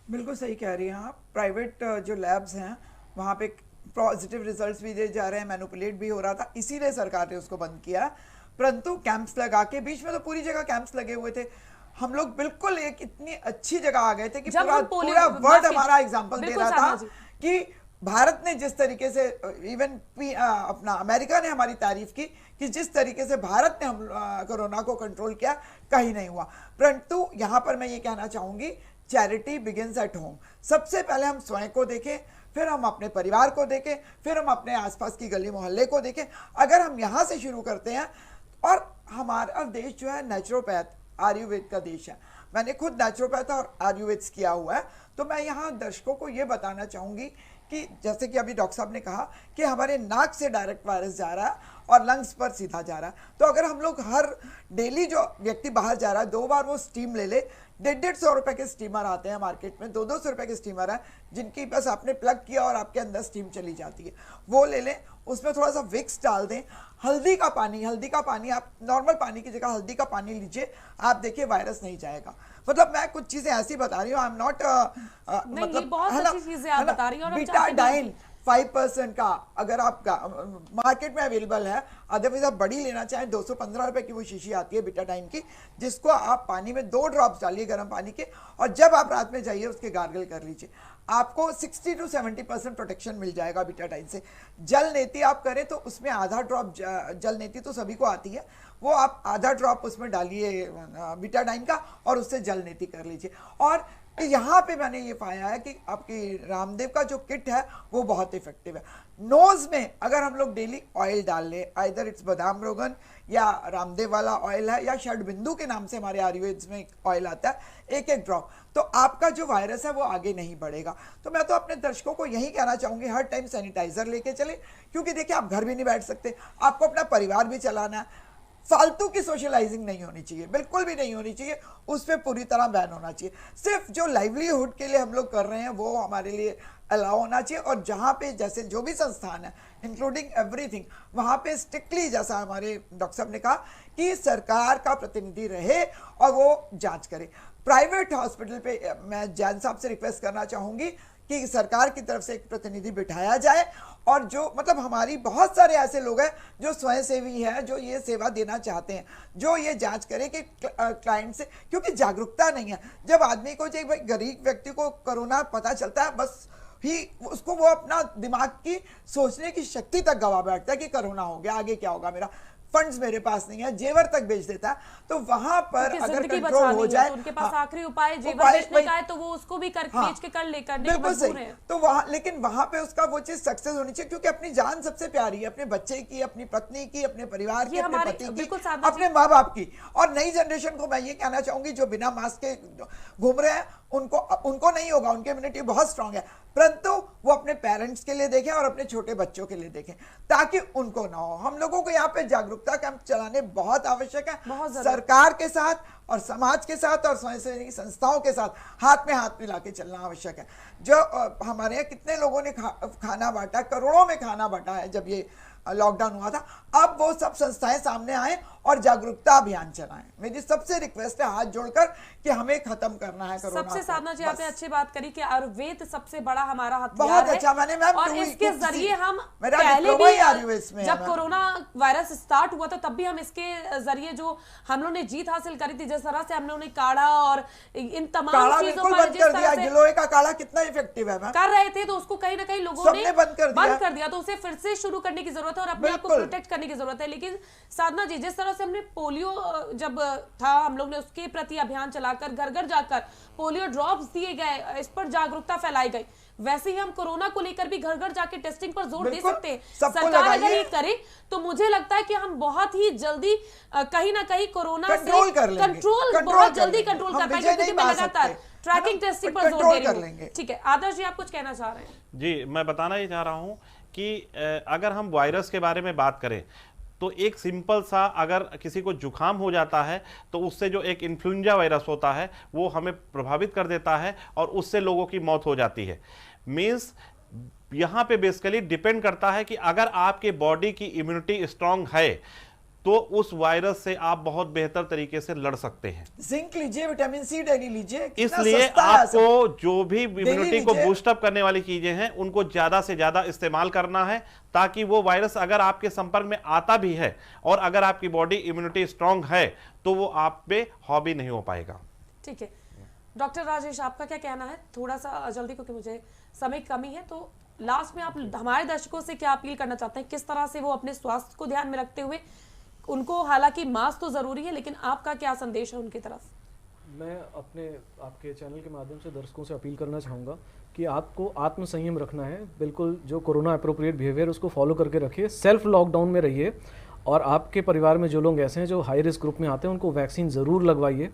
बिल्कुल सही कह रही हैं आप। प्राइवेट जो लैब्स हैं वहाँ पे पॉजिटिव रिजल्ट्स भी दे जा रहे हैं, मैनिपुलेट भी हो रहा था, इसीलिए सरकार ने उसको बंद किया। परंतु कैंप्स लगा के, बीच में तो पूरी जगह कैंप्स लगे हुए थे, हम लोग बिल्कुल एक इतनी अच्छी जगह आ गए थे कि पूरा वर्ल्ड हमारा एग्जाम्पल दे रहा था कि भारत ने जिस तरीके से, इवन अपना अमेरिका ने हमारी तारीफ की कि जिस तरीके से भारत ने हम कोरोना को कंट्रोल किया, कहीं नहीं हुआ। परंतु यहाँ पर मैं ये कहना चाहूंगी, चैरिटी बिगिंस एट होम। सबसे पहले हम स्वयं को देखें, फिर हम अपने परिवार को देखें, फिर हम अपने आसपास की गली मोहल्ले को देखें। अगर हम यहाँ से शुरू करते हैं, और हमारा देश जो है नेचुरोपैथ आयुर्वेद का देश है, मैंने खुद नेचुरोपैथ और आयुर्वेद किया हुआ है, तो मैं यहाँ दर्शकों को ये बताना चाहूँगी कि जैसे कि अभी डॉक्टर साहब ने कहा कि हमारे नाक से डायरेक्ट वायरस जा रहा है और लंग्स पर सीधा जा रहा है, तो अगर हम लोग हर डेली जो व्यक्ति बाहर जा रहा है 2 बार वो स्टीम ले ले, 150-150 रुपए के स्टीमर आते हैं मार्केट में, 200-200 रुपए के स्टीमर है जिनकी बस आपने प्लग किया और आपके अंदर स्टीम चली जाती है, वो ले लें। उसमें थोड़ा सा विक्स डाल दें, हल्दी का पानी आप नॉर्मल पानी की जगह हल्दी का पानी लीजिए, आप देखिए वायरस नहीं जाएगा। मतलब मैं कुछ चीजें ऐसी बता रही हूँ, आई एम नॉट मतलब बहुत अच्छी चीजें आप बता रही हैं। और बीटाडाइन 5% का अगर आपका मार्केट में अवेलेबल है, अदरवाइज आप बड़ी लेना चाहें 215 रुपए की वो शीशी आती है बीटाडाइन की, जिसको आप पानी में 2 ड्रॉप्स डालिए गर्म पानी के, और जब आप रात में जाइए उसके गार्गल कर लीजिए, आपको 60 to 70% प्रोटेक्शन मिल जाएगा बीटाडाइन से। जल नेती आप करें तो उसमें आधा ड्रॉप, जल नेती तो सभी को आती है, वो आप आधा ड्रॉप उसमें डालिए बीटाडाइन का और उससे जल नेती कर लीजिए। और यहाँ पे मैंने ये पाया है कि आपकी रामदेव का जो किट है वो बहुत इफेक्टिव है। नोज में अगर हम लोग डेली ऑयल डाल लें, आइदर इट्स बादाम रोगन या रामदेव वाला ऑयल है या षडबिंदु के नाम से हमारे आयुर्वेद में ऑयल आता है, 1-1 ड्रॉप, तो आपका जो वायरस है वो आगे नहीं बढ़ेगा। तो मैं तो अपने दर्शकों को यही कहना चाहूंगी, हर टाइम सैनिटाइजर लेके चले, क्योंकि देखिए आप घर भी नहीं बैठ सकते, आपको अपना परिवार भी चलाना है। फालतू की सोशलाइजिंग नहीं होनी चाहिए, बिल्कुल भी नहीं होनी चाहिए, उस पर पूरी तरह बैन होना चाहिए। सिर्फ जो लाइवलीहुड के लिए हम लोग कर रहे हैं वो हमारे लिए अलाउ होना चाहिए, और जहाँ पे जैसे जो भी संस्थान है इंक्लूडिंग एवरीथिंग, वहाँ पे स्ट्रिक्टली जैसा हमारे डॉक्टर साहब ने कहा कि सरकार का प्रतिनिधि रहे और वो जांच करे। प्राइवेट हॉस्पिटल पे मैं जैन साहब से रिक्वेस्ट करना चाहूँगी कि सरकार की तरफ से एक प्रतिनिधि बिठाया जाए, और जो मतलब हमारी बहुत सारे ऐसे लोग हैं जो स्वयंसेवी हैं, जो ये सेवा देना चाहते हैं, जो ये जांच करें कि क्लाइंट से, क्योंकि जागरूकता नहीं है। जब आदमी को, जो गरीब व्यक्ति को कोरोना पता चलता है, बस ही उसको वो अपना दिमाग की सोचने की शक्ति तक गवा बैठता है कि कोरोना हो गया, आगे क्या होगा मेरा, फंड्स मेरे पास नहीं है, जेवर तक बेच देता है। तो वहां पर अगर कंट्रोल हो जाए, तो उनके पास आखिरी उपाय जेवर बेचने का है, तो वो उसको भी बेच के कर लेकर बिल्कुल सही। तो वहां, लेकिन वहां पे उसका वो चीज सक्सेस होनी चाहिए, क्योंकि अपनी जान सबसे प्यारी है, अपने बच्चे की, अपनी पत्नी की, अपने परिवार की, अपने पति की, अपने माँ बाप की। और नई जनरेशन को मैं ये कहना चाहूंगी, जो बिना मास्क के घूम रहे हैं, उनको नहीं होगा, उनकी इम्यूनिटी बहुत स्ट्रांग है, परंतु वो अपने पेरेंट्स के लिए देखें और अपने छोटे बच्चों के लिए देखें, ताकि उनको ना हो। हम लोगों को यहाँ पे जागरूकता कैंप चलाने बहुत आवश्यक है, सरकार के साथ और समाज के साथ और स्वयंसेवी संस्थाओं के साथ हाथ में हाथ मिला के चलना आवश्यक है। जो हमारे यहाँ कितने लोगों ने खाना बांटा, करोड़ों में खाना बांटा है जब ये लॉकडाउन हुआ था, अब वो सब संस्थाएं सामने आए और जागरूकता अभियान चलाएं। मेरी सबसे रिक्वेस्ट है हाथ जोड़कर कि हमें खत्म करना है कोरोना। सबसे साधना जी, आपने अच्छी बात करी कि आयुर्वेद सबसे बड़ा हमारा हथियार बहुत अच्छा, मैंने मैम और इसके जरिए हम पहले भी जब कोरोना वायरस स्टार्ट हुआ था तब भी हम इसके जरिए जो हम लोगों ने जीत हासिल करी थी, जिस तरह से हम लोगों ने काढ़ा और इन तमाम चीजों पर जिस तरह से गिलोय का काढ़ा कितना इफेक्टिव है कर रहे थे, तो उसको कहीं ना कहीं लोगों ने बंद कर दिया, तो उसे फिर से शुरू करने की जरूरत है और अपने आप को प्रोटेक्ट करने की जरूरत है। लेकिन साधना जी, जिस तरह से हमने पोलियो जब था, हम लोग ने उसके प्रति अभियान चलाकर घर घर जाकर पोलियो ड्रॉप्स दिए गए, इस पर जागरूकता फैलाई गई, वैसे ही हम कोरोना को लेकर भी घर घर जाके टेस्टिंग पर जोर दे सकते हैं। सरकार अगर ये करे तो मुझे लगता है कि हम बहुत ही जल्दी कहीं ना कहीं कोरोना से कंट्रोल बहुत जल्दी कंट्रोल कर पाएंगे, क्योंकि मैं लगातार ट्रैकिंग टेस्टिंग पर जोर दे रही हूं। ठीक है आदर्श जी, आप कुछ कहना चाह रहे हैं? जी, मैं बताना ही चाह रहा हूं कि अगर हम वायरस के बारे में बात करें तो एक सिंपल सा, अगर किसी को जुकाम हो जाता है तो उससे जो एक इन्फ्लुएंजा वायरस होता है वो हमें प्रभावित कर देता है और उससे लोगों की मौत हो जाती है। मीन्स यहाँ पे बेसिकली डिपेंड करता है कि अगर आपके बॉडी की इम्यूनिटी स्ट्रांग है तो उस वायरस से आप बहुत बेहतर तरीके से लड़ सकते हैं। जिंक लीजिए, विटामिन सी डेली लीजिए, इसलिए आपको जो भी इम्यूनिटी को बूस्टअप करने वाली चीजें हैं उनको ज्यादा से ज्यादा इस्तेमाल करना है, ताकि वो वायरस अगर आपके संपर्क में आता भी है और अगर आपकी बॉडी इम्यूनिटी स्ट्रांग है तो वो आप पे हावी नहीं हो पाएगा। ठीक है डॉक्टर राजेश, आपका क्या कहना है? थोड़ा सा जल्दी, क्योंकि मुझे समय की कमी है, तो लास्ट में आप हमारे दर्शकों से क्या अपील करना चाहते हैं? किस तरह से वो अपने स्वास्थ्य को ध्यान में रखते हुए, उनको हालांकि मास्क तो जरूरी है, लेकिन आपका क्या संदेश है उनकी तरफ? मैं अपने आपके चैनल के माध्यम से दर्शकों से अपील करना चाहूँगा कि आपको आत्म संयम रखना है। बिल्कुल जो कोरोना अप्रोप्रिएट बिहेवियर उसको फॉलो करके रखिए, सेल्फ लॉकडाउन में रहिए, और आपके परिवार में जो लोग ऐसे हैं जो हाई रिस्क ग्रुप में आते हैं उनको वैक्सीन ज़रूर लगवाइए।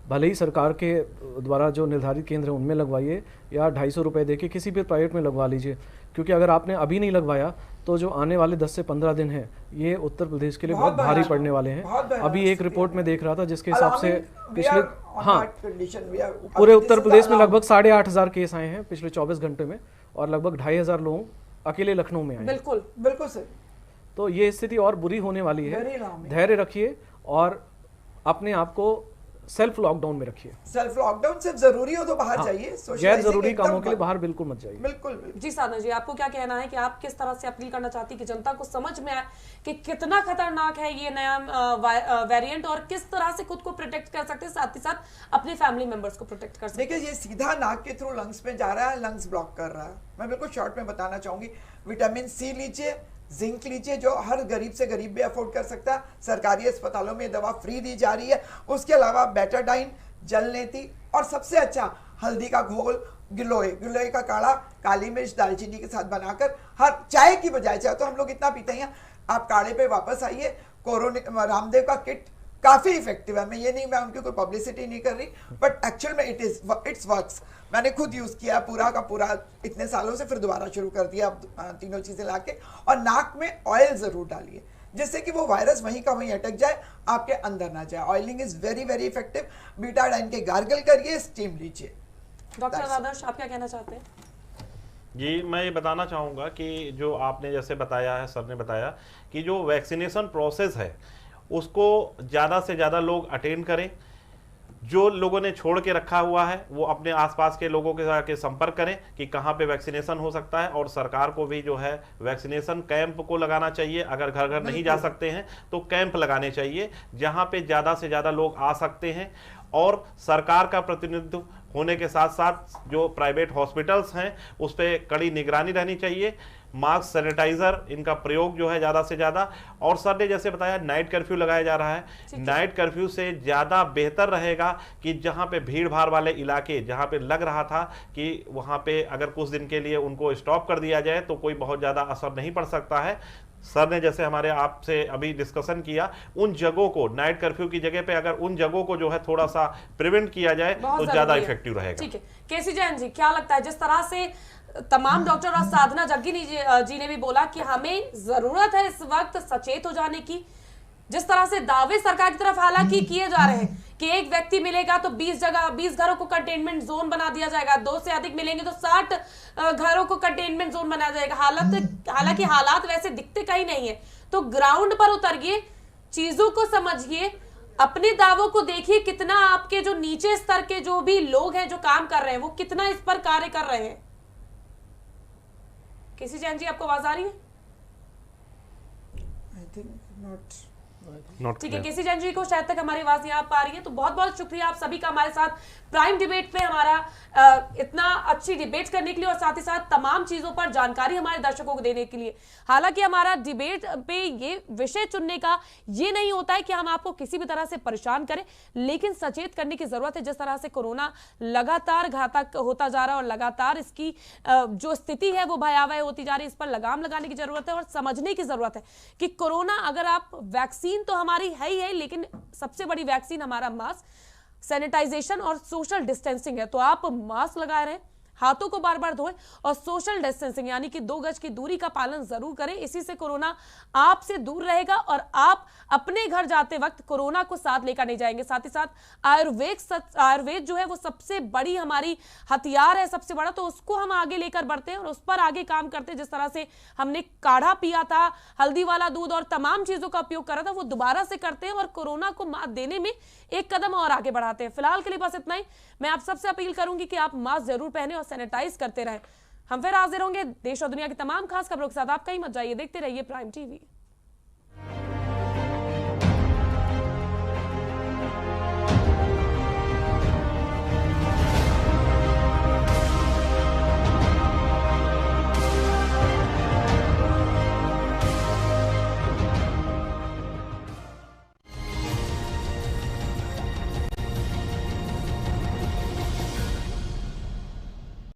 भले ही सरकार के द्वारा जो निर्धारित केंद्र हैं उनमें लगवाइए, या 250 रुपये देके किसी भी प्राइवेट में लगवा लीजिए, क्योंकि अगर आपने अभी नहीं लगवाया तो जो आने वाले 10 से 15 दिन हैं ये उत्तर प्रदेश के लिए बहुत भारी पड़ने वाले हैं। अभी एक रिपोर्ट में देख रहा था जिसके हिसाब से पिछले पूरे उत्तर प्रदेश में लगभग 8,500 केस आए हैं पिछले 24 घंटे में, और लगभग 2,500 लोग अकेले लखनऊ में आए। बिल्कुल बिल्कुल सही। तो ये स्थिति और बुरी होने वाली है। धैर्य रखिए और अपने आप को सेल्फ लॉकडाउन में रखिए। सेल्फ लॉकडाउन सिर्फ जरूरी हो तो बाहर जाइए, गैर जरूरी कामों के लिए बाहर बिल्कुल मत जाइए। बिल्कुल। जी साधना जी, आपको क्या कहना है कि आप किस तरह से अपील करना चाहती है कि जनता को समझ में आए कि कितना खतरनाक है ये नया वेरिएंट, और किस तरह से खुद को प्रोटेक्ट कर सकते हैं, साथ ही साथ अपने फैमिली मेंबर्स को प्रोटेक्ट कर सकते हैं? देखिए, ये सीधा नाक के थ्रू लंग्स में जा रहा है, लंग्स ब्लॉक कर रहा है। मैं बिल्कुल शॉर्ट में बताना चाहूंगी, विटामिन सी लीजिए, जिंक लीजिए, जो हर गरीब से गरीब भी अफोर्ड कर सकता है। सरकारी अस्पतालों में दवा फ्री दी जा रही है। उसके अलावा बेटाडाइन, जलनेती, और सबसे अच्छा हल्दी का घोल, गिलोय का काढ़ा, काली मिर्च, दालचीनी के साथ बनाकर, हर चाय की बजाय, चाय तो हम लोग इतना पीते हैं, आप काढ़े पे वापस आइए। कोरोना रामदेव का किट काफी इफेक्टिव है। मैं उनकी कोई पब्लिसिटी नहीं कर रही, बट एक्चुअल में इट्स वर्क्स। मैंने खुद यूज किया पूरा का पूरा इतने सालों से, फिर दोबारा शुरू कर दिया अब तीनों चीजें लाके। और नाक में ऑयल जरूर डालिए, जिससे कि वो वायरस वहीं का वहीं अटक जाए, आपके अंदर ना जाए। Oiling is very very effective. Betadine के गार्गल करिए, स्टीम लीजिए। डॉक्टर आदर्श, आप क्या कहना चाहते हैं? जी, मैं ये बताना चाहूँगा कि जो आपने जैसे बताया है, सर ने बताया कि जो वैक्सीनेशन प्रोसेस है उसको ज़्यादा से ज़्यादा लोग अटेंड करें। जो लोगों ने छोड़ के रखा हुआ है वो अपने आसपास के लोगों के साथ संपर्क करें कि कहाँ पे वैक्सीनेशन हो सकता है, और सरकार को भी जो है वैक्सीनेशन कैंप को लगाना चाहिए। अगर घर घर नहीं जा सकते हैं तो कैंप लगाने चाहिए जहाँ पे ज़्यादा से ज़्यादा लोग आ सकते हैं। और सरकार का प्रतिनिधित्व होने के साथ साथ जो प्राइवेट हॉस्पिटल्स हैं उस पर कड़ी निगरानी रहनी चाहिए। मास्क, सैनिटाइजर, इनका प्रयोग जो है ज़्यादा से ज़्यादा। और सर ने जैसे बताया नाइट कर्फ्यू लगाया जा रहा है, नाइट कर्फ्यू से ज़्यादा बेहतर रहेगा कि जहाँ पे भीड़ भाड़ वाले इलाके, जहाँ पे लग रहा था कि वहाँ पे अगर कुछ दिन के लिए उनको स्टॉप कर दिया जाए तो कोई बहुत ज़्यादा असर नहीं पड़ सकता है। सर ने जैसे हमारे आपसे अभी डिस्कशन किया, उन जगहों को नाइट कर्फ्यू की जगह पे अगर उन जगहों को जो है थोड़ा सा प्रिवेंट किया जाए तो ज्यादा इफेक्टिव रहेगा। ठीक है, केसी जैन जी, क्या लगता है, जिस तरह से तमाम डॉक्टर और साधना जग्गी जी ने भी बोला कि हमें जरूरत है इस वक्त सचेत हो जाने की, जिस तरह से दावे सरकार की तरफ हालांकि किए जा रहे हैं कि एक व्यक्ति मिलेगा तो 20 घरों को कंटेनमेंट जोन बना दिया जाएगा, 2 से अधिक मिलेंगे तो 60 घरों को कंटेनमेंट जोन बनाया जाएगा। हालांकि हालात वैसे दिखते कहीं नहीं है। तो ग्राउंड पर उतरिए, चीजों को समझिए, अपने दावों को देखिए, कितना आपके जो नीचे स्तर के जो भी लोग हैं जो काम कर रहे हैं वो कितना इस पर कार्य कर रहे हैं। केसी जैन जी, आपको आवाज आ रही है? I think not. ठीक है, केसी जैन जी को शायद तक हमारी आवाज नहीं आ पा रही है, तो बहुत बहुत शुक्रिया आप सभी का हमारे साथ प्राइम डिबेट पे हमारा इतना अच्छी डिबेट करने के लिए, और साथ ही साथ तमाम चीजों पर जानकारी हमारे दर्शकों को देने के लिए। हालांकि हमारा डिबेट पे ये विषय चुनने का ये नहीं होता है कि हम आपको किसी भी तरह से परेशान करें, लेकिन सचेत करने की जरूरत है। जिस तरह से कोरोना लगातार घातक होता जा रहा है और लगातार इसकी जो स्थिति है वो भयावह होती जा रही है, इस पर लगाम लगाने की जरूरत है और समझने की जरूरत है कि कोरोना, अगर आप वैक्सीन तो हमारी है ही है, लेकिन सबसे बड़ी वैक्सीन हमारा मास्क, सैनिटाइजेशन और सोशल डिस्टेंसिंग है। तो आप मास्क लगाए रहें, हाथों को बार बार धोएं और सोशल डिस्टेंसिंग यानी कि 2 गज की दूरी का पालन जरूर करें। इसी से कोरोना आपसे दूर रहेगा और आप अपने घर जाते वक्त कोरोना को साथ लेकर नहीं जाएंगे। साथ ही साथ आयुर्वेद जो है वो सबसे बड़ी हमारी हथियार है, सबसे बड़ा, तो उसको हम आगे लेकर बढ़ते हैं और उस पर आगे काम करते हैं। जिस तरह से हमने काढ़ा पिया था, हल्दी वाला दूध और तमाम चीजों का उपयोग करा था, वो दोबारा से करते हैं और कोरोना को मात देने में एक कदम और आगे बढ़ाते हैं। फिलहाल के लिए बस इतना ही। मैं आप सबसे अपील करूंगी कि आप मास्क जरूर पहने और सैनिटाइज करते रहें। हम फिर हाजिर होंगे देश और दुनिया की तमाम खास खबरों के साथ। आप कहीं मत जाइए, देखते रहिए प्राइम टीवी।